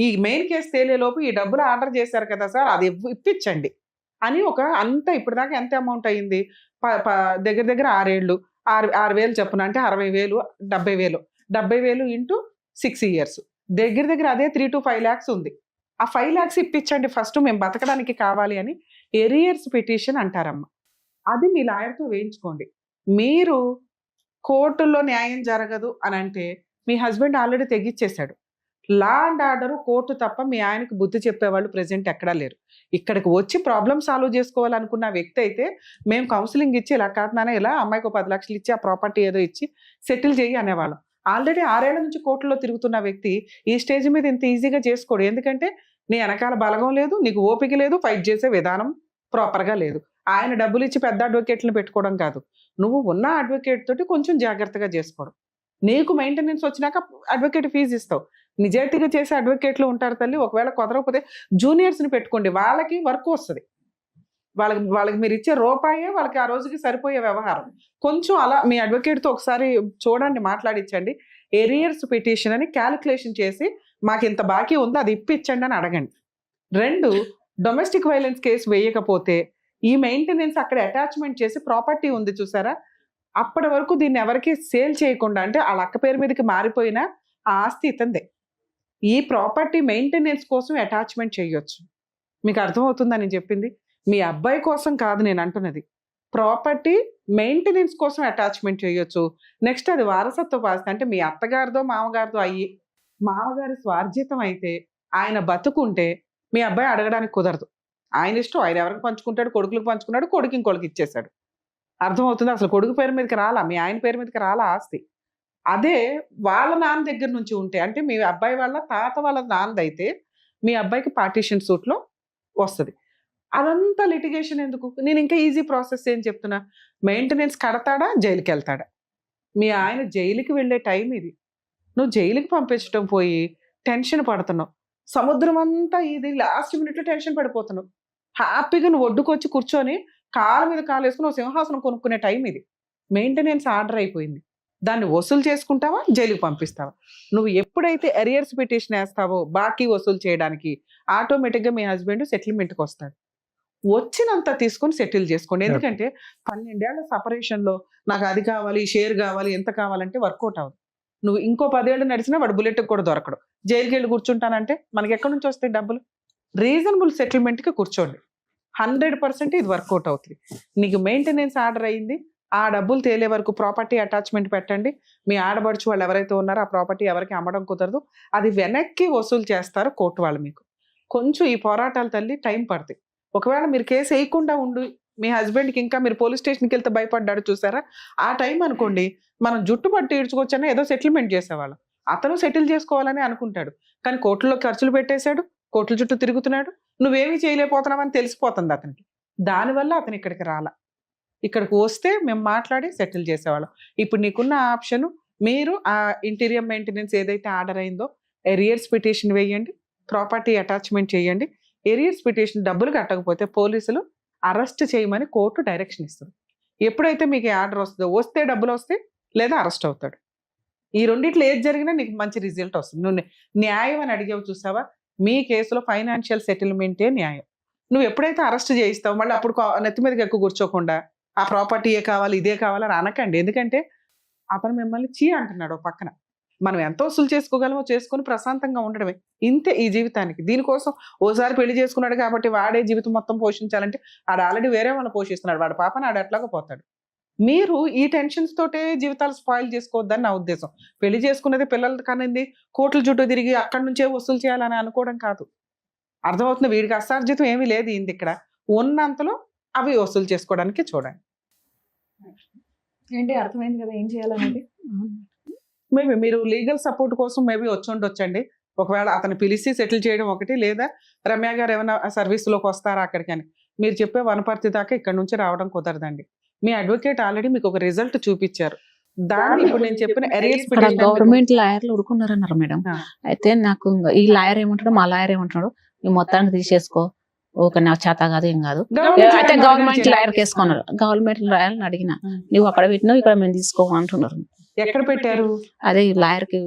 ఈ మెయిన్ కేసు తేలేలోపు ఈ డబ్బులు ఆర్డర్ చేశారు కదా సార్, అది ఇప్పించండి అని ఒక అంత ఇప్పటిదాకా ఎంత అమౌంట్ అయ్యింది? దగ్గర దగ్గర 6 ఏళ్ళు 6,000 చొప్పున అంటే 60,000, 70,000, 70,000 ఇంటూ 6 years దగ్గర దగ్గర అదే 3 to 5 lakhs ఉంది. ఆ 5 lakhs ఇప్పించండి ఫస్ట్, మేము బతకడానికి కావాలి అని ఎరియర్స్ పిటిషన్ అంటారమ్మా. అది మీ లాయర్తో వేయించుకోండి. మీరు కోర్టుల్లో న్యాయం జరగదు అని అంటే మీ హస్బెండ్ ఆల్రెడీ తెగిచ్చేశాడు. లా అండ్ ఆర్డర్ కోర్టు తప్ప మీ ఆయనకు బుద్ధి చెప్పేవాళ్ళు ప్రెజెంట్ ఎక్కడా లేరు. ఇక్కడికి వచ్చి ప్రాబ్లం సాల్వ్ చేసుకోవాలనుకున్న వ్యక్తి అయితే మేము కౌన్సిలింగ్ ఇచ్చి ఇలా కాదు ఇలా అమ్మాయికి 10 లక్షలు ఇచ్చి ఆ ప్రాపర్టీ ఏదో ఇచ్చి సెటిల్ చేయి అనేవాళ్ళం. ఆల్రెడీ 6 ఏళ్ల నుంచి కోర్టులో తిరుగుతున్న వ్యక్తి ఈ స్టేజ్ మీద ఇంత ఈజీగా చేసుకోడు. ఎందుకంటే నీ వెనకాల బలగం లేదు, నీకు ఓపిక లేదు, ఫైట్ చేసే విధానం ప్రాపర్గా లేదు. ఆయన డబ్బులు ఇచ్చి పెద్ద అడ్వకేట్లను పెట్టుకోవడం కాదు, నువ్వు ఉన్న అడ్వకేట్ తోటి కొంచెం జాగ్రత్తగా చేసుకోవడం. నీకు మెయింటెనెన్స్ వచ్చినాక అడ్వకేట్ ఫీజు ఇస్తావు. నిజాయితీగా చేసే అడ్వకేట్లు ఉంటారు తల్లి. ఒకవేళ కుదరకపోతే జూనియర్స్ని పెట్టుకోండి, వాళ్ళకి వర్క్ వస్తుంది. వాళ్ళకి మీరు ఇచ్చే రూపాయే వాళ్ళకి ఆ రోజుకి సరిపోయే వ్యవహారం. కొంచెం అలా మీ అడ్వకేట్తో ఒకసారి చూడండి, మాట్లాడించండి. ఎరియర్స్ పిటిషన్ అని క్యాలిక్యులేషన్ చేసి మాకు ఇంత బాకీ ఉందో అది ఇప్పించండి అని అడగండి. 2, డొమెస్టిక్ వైలెన్స్ కేసు వేయకపోతే ఈ మెయింటెనెన్స్ అక్కడ అటాచ్మెంట్ చేసి ప్రాపర్టీ ఉంది చూసారా, అప్పటి వరకు దీన్ని ఎవరికి సేల్ చేయకుండా, అంటే వాళ్ళ అక్క పేరు మీదకి మారిపోయినా ఆ ఆస్తి ఇతందే. ఈ ప్రాపర్టీ మెయింటెనెన్స్ కోసం అటాచ్మెంట్ చేయొచ్చు. మీకు అర్థమవుతుందని చెప్పింది? మీ అబ్బాయి కోసం కాదు నేను అంటున్నది, ప్రాపర్టీ మెయింటెనెన్స్ కోసం అటాచ్మెంట్ చేయొచ్చు. నెక్స్ట్ అది వారసత్వ ఆస్తి, అంటే మీ అత్తగారిదో మామగారిదో అయ్యి మామగారి స్వార్జితం అయితే ఆయన బతుకుంటే మీ అబ్బాయి అడగడానికి కుదరదు. ఆయన ఇష్టం, ఆయన ఎవరికి పంచుకుంటాడు, కొడుకులకు పంచుకున్నాడు, కొడుకు ఇంకొకరికి ఇచ్చేశాడు. అర్థమవుతుంది? అసలు కొడుకు పేరు మీదకి రాలా, మీ ఆయన పేరు మీదకి రాలా ఆస్తి. అదే వాళ్ళ నాన్న దగ్గర నుంచి ఉంటే, అంటే మీ అబ్బాయి వాళ్ళ తాత వాళ్ళ నాన్నదైతే మీ అబ్బాయికి పార్టీషన్ సూట్లో వస్తుంది. అదంతా లిటిగేషన్ ఎందుకు? నేను ఇంకా ఈజీ ప్రాసెస్ ఏం చెప్తున్నా, మెయింటెనెన్స్ కడతాడా, జైలుకి వెళ్తాడా? మీ ఆయన జైలుకి వెళ్ళే టైం ఇది. నువ్వు జైలుకి పంపించడం పోయి టెన్షన్ పడుతున్నావు. సముద్రం అంతా ఇది లాస్ట్ మినిట్లో టెన్షన్ పడిపోతున్నావు. హ్యాపీగా నువ్వు ఒడ్డుకొచ్చి కూర్చొని కాళ్ళ మీద కాలు వేసుకుని ఒక సింహాసనం కొనుక్కునే టైం ఇది. మెయింటెనెన్స్ ఆర్డర్ అయిపోయింది, దాన్ని వసూలు చేసుకుంటావా, జైలుకి పంపిస్తావా? నువ్వు ఎప్పుడైతే ఎరియర్స్ పిటిషన్ వేస్తావో బాకీ వసూలు చేయడానికి, ఆటోమేటిక్గా మీ హస్బెండ్ సెటిల్మెంట్కి వస్తాడు. వచ్చినంత తీసుకొని సెటిల్ చేసుకోండి. ఎందుకంటే 12 ఏళ్ల సపరేషన్లో నాకు అది కావాలి, షేర్ కావాలి, ఎంత కావాలంటే వర్కౌట్ అవ్వదు. నువ్వు ఇంకో 10 ఏళ్ళు నడిచినా వాడు బుల్లెట్కి కూడా దొరకడు. జైలుకి వెళ్ళి కూర్చుంటానంటే మనకి ఎక్కడి నుంచి వస్తాయి డబ్బులు? రీజనబుల్ సెటిల్మెంట్కి కూర్చోండి, 100% ఇది వర్కౌట్ అవుతుంది. నీకు మెయింటెనెన్స్ ఆర్డర్ అయింది, ఆ డబ్బులు తేలే వరకు ప్రాపర్టీ అటాచ్మెంట్ పెట్టండి. మీ ఆడబడుచు వాళ్ళు ఎవరైతే ఉన్నారో ఆ ప్రాపర్టీ ఎవరికి అమ్మడం కుదరదు, అది వెనక్కి వసూలు చేస్తారు కోర్టు వాళ్ళు. మీకు కొంచెం ఈ పోరాటాలు తల్లి టైం పడుతుంది. ఒకవేళ మీరు కేసు వేయకుండా ఉండి మీ హస్బెండ్కి ఇంకా మీరు పోలీస్ స్టేషన్కి వెళ్తే భయపడ్డాడు చూసారా, ఆ టైం అనుకోండి మనం జుట్టు పట్టి ఈడ్చుకొచ్చని ఏదో సెటిల్మెంట్ చేసేవాళ్ళం. అతను సెటిల్ చేసుకోవాలని అనుకుంటాడు, కానీ కోర్టులో ఖర్చులు పెట్టేశాడు, కోర్టుల చుట్టూ తిరుగుతున్నాడు, నువ్వేమీ చేయలేకపోతున్నావని తెలిసిపోతుంది అతనికి. దానివల్ల అతను ఇక్కడికి రాలా. ఇక్కడికి వస్తే మేము మాట్లాడి సెటిల్ చేసేవాళ్ళం. ఇప్పుడు నీకున్న ఆప్షన్, మీరు ఆ ఇంటీరియర్ మెయింటెనెన్స్ ఏదైతే ఆర్డర్ అయిందో ఎరియర్స్ పిటిషన్ వేయండి, ప్రాపర్టీ అటాచ్మెంట్ చేయండి. ఎరియర్స్ పిటిషన్ డబ్బులు కట్టకపోతే పోలీసులు అరెస్ట్ చేయమని కోర్టు డైరెక్షన్ ఇస్తుంది. ఎప్పుడైతే మీకు ఆర్డర్ వస్తుందో, వస్తే డబ్బులు వస్తాయి, లేదా అరెస్ట్ అవుతాడు. ఈ రెండిట్లో ఏది జరిగినా నీకు మంచి రిజల్ట్ వస్తుంది. నువ్వు న్యాయం అని అడిగావు చూసావా, మీ కేసులో ఫైనాన్షియల్ సెటిల్మెంటే న్యాయం. నువ్వు ఎప్పుడైతే అరెస్ట్ చేయిస్తావు మళ్ళీ అప్పుడు నెత్తి మీదకి ఎక్కువ కూర్చోకుండా ఆ ప్రాపర్టీయే కావాలి ఇదే కావాలని అనకండి. ఎందుకంటే అతను మిమ్మల్ని చీ అంటున్నాడు ఓ పక్కన. మనం ఎంత వసూలు చేసుకోగలమో చేసుకొని ప్రశాంతంగా ఉండడమే, ఇంతే ఈ జీవితానికి. దీనికోసం ఓసారి పెళ్లి చేసుకున్నాడు కాబట్టి వాడే జీవితం మొత్తం పోషించాలంటే ఆడు ఆల్రెడీ వేరే వాళ్ళు పోషిస్తున్నాడు, వాడి పాపని ఆడు ఎట్లాగో పోతాడు. మీరు ఈ టెన్షన్స్ తోటే జీవితాలు స్పాయిల్ చేసుకోవద్దని నా ఉద్దేశం. పెళ్లి చేసుకున్నది పిల్లలు కానింది కోట్ల చుట్టూ తిరిగి అక్కడి నుంచే వసూలు చేయాలని అనుకోవడం కాదు. అర్థమవుతుంది, వీడికి అసార్జితం ఏమీ లేదు ఇంది ఇక్కడ, ఉన్నంతలో అవి వసూలు చేసుకోవడానికి చూడండి. ఏంటి అర్థమైంది కదా ఏం చేయాలనేది. మేబీ మీరు లీగల్ సపోర్ట్ కోసం మేబీ వచ్చి ఉండొచ్చండి. ఒకవేళ అతను పిలిచి సెటిల్ చేయడం ఒకటి, లేదా రమ్య గారు ఏమైనా సర్వీస్లోకి వస్తారా అక్కడికి అని. మీరు చెప్పే వనపర్తి దాకా ఇక్కడ నుంచి రావడం కుదరదండి. మీ అడ్వకేట్ ఆల్రెడీ మీకు ఒక రిజల్ట్ చూపించారు, దాన్ని ఇప్పుడు నేను చెప్పిన ఎరియర్స్ గవర్నమెంట్ లాయర్లు ఉడుకున్నారన్నారు మేడం. అయితే నాకు ఈ లాయర్ ఏమంటాడు, మా లాయర్ ఏమంటున్నాడు, ఈ మొత్తాన్ని తీసేసుకో, ఒక నా చేత కాదు ఏం కాదు. అయితే గవర్నమెంట్ లాయర్ కేసుకున్నారు. గవర్నమెంట్ లాయర్ని అడిగిన, నువ్వు అక్కడ పెట్టినావు ఇక్కడ మేము తీసుకో అంటున్నారు. ఎక్కడ పెట్టారు? అదే లాయర్ కి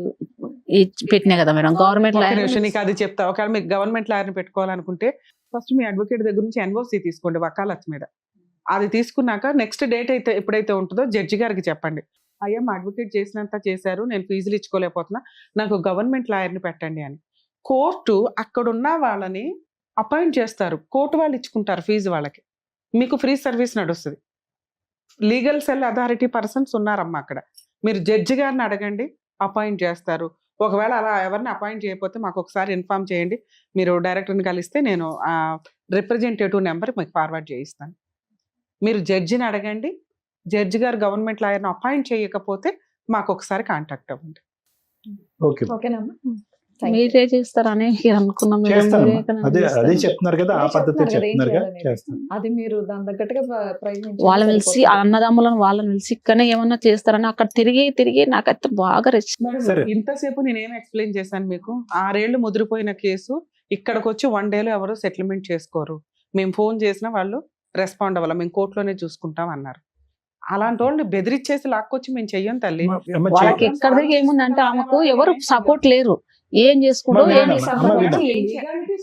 పెట్టినా కదా మేడం, గవర్నమెంట్ లాయర్. నీకు అది చెప్తా. ఒకవేళ మీకు గవర్నమెంట్ లాయర్ని పెట్టుకోవాలనుకుంటే ఫస్ట్ మీ అడ్వకేట్ దగ్గర నుంచి ఎన్ఓసి తీసుకోండి వకాలత్ మీద. అది తీసుకున్నాక నెక్స్ట్ డేట్ అయితే ఎప్పుడైతే ఉంటుందో జడ్జి గారికి చెప్పండి, అయ్యా మా అడ్వకేట్ చేసినంత చేశారు, నేను ఫీజులు ఇచ్చుకోలేకపోతున్నా, నాకు గవర్నమెంట్ లాయర్ని పెట్టండి అని. కోర్టు అక్కడున్న వాళ్ళని అపాయింట్ చేస్తారు, కోర్టు వాళ్ళు ఇచ్చుకుంటారు ఫీజు వాళ్ళకి, మీకు ఫ్రీ సర్వీస్ నడుస్తుంది. లీగల్ సెల్ అథారిటీ పర్సన్స్ ఉన్నారమ్మా అక్కడ. మీరు జడ్జి గారిని అడగండి, అపాయింట్ చేస్తారు. ఒకవేళ అలా ఎవరిని అపాయింట్ చేయకపోతే మాకు ఒకసారి ఇన్ఫార్మ్ చేయండి, మీరు డైరెక్టర్ని కలిస్తే నేను రిప్రజెంటేటివ్ నెంబర్ మీకు ఫార్వర్డ్ చేయిస్తాను. మీరు జడ్జిని అడగండి, జడ్జి గారు గవర్నమెంట్ లాయర్ని అపాయింట్ చేయకపోతే మాకు ఒకసారి కాంటాక్ట్ అవ్వండి. ఓకే ఓకేనమ్మా. మీరే చేస్తారని అనుకున్నాం. అదే చెప్తున్నారు కదా, ఆ పద్ధతి చెప్తున్నారు కదా, చేస్తాం. అది మీరు దాని తగ్గట్టుగా ప్రయత్నించండి. వాళ్ళని పిలిచి అన్నదమ్ములను వాళ్ళని పిలిచి ఇక్కడనే ఏమన్నా చేస్తారని అక్కడ తిరిగి తిరిగి నాకైతే బాగా సరే. ఇంతసేపు నేనేం ఎక్స్ప్లెయిన్ చేశాను మీకు, 6 ఏళ్ళు ముదిరిపోయిన కేసు, ఇక్కడికి వచ్చి 1 డేలో ఎవరు సెటిల్మెంట్ చేసుకోరు, మేము ఫోన్ చేసినా వాళ్ళు రెస్పాండ్ అవ్వాలి, మేము కోర్టులోనే చూసుకుంటాం అన్నారు. అలాంటి వాళ్ళని బెదిరించేసి లాక్కొచ్చి మేము చెయ్యం తల్లి. వాళ్ళకి ఎక్కడ తిరిగి ఏముందంటే ఆమెకు ఎవరు సపోర్ట్ లేరు, ఏం చేసుకుంటూ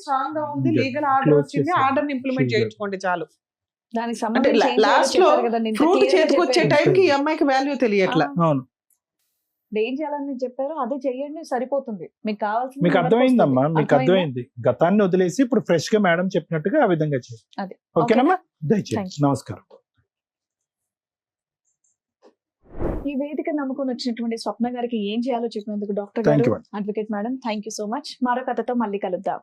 స్ట్రాంగ్ గా ఉంది, లీగల్ ఆర్డర్ వచ్చింది, ఆర్డర్ ఇంప్లిమెంట్ చేయించుకోండి చాలు. దానికి అంటే లాస్ట్ లో ఫ్రూట్ చేతికి వచ్చే టైంకి ఈ అమ్మాయికి వాల్యూ తెలియట్లా. అవును, ఏం చేయాలని చెప్పారు అదే చెయ్యండి, సరిపోతుంది. మీకు కావాల్సింది మీకు అర్థమైందమ్మా, మీకు అర్థమైంది. గతాన్ని వదిలేసి ఇప్పుడు ఫ్రెష్ గా మేడం చెప్పినట్టుగా ఆ విధంగా చేయండి. అదే. ఓకేనమ్మా, దయచేసి నమస్కారం. ఈ వేదిక నమ్ముకొని వచ్చినటువంటి స్వప్న గారికి ఏం చేయాలో చెప్పినందుకు డాక్టర్ Thank గారు, you, madam. Advocate madam, thank you so much. మరో కథతో మళ్ళీ కలుద్దాం.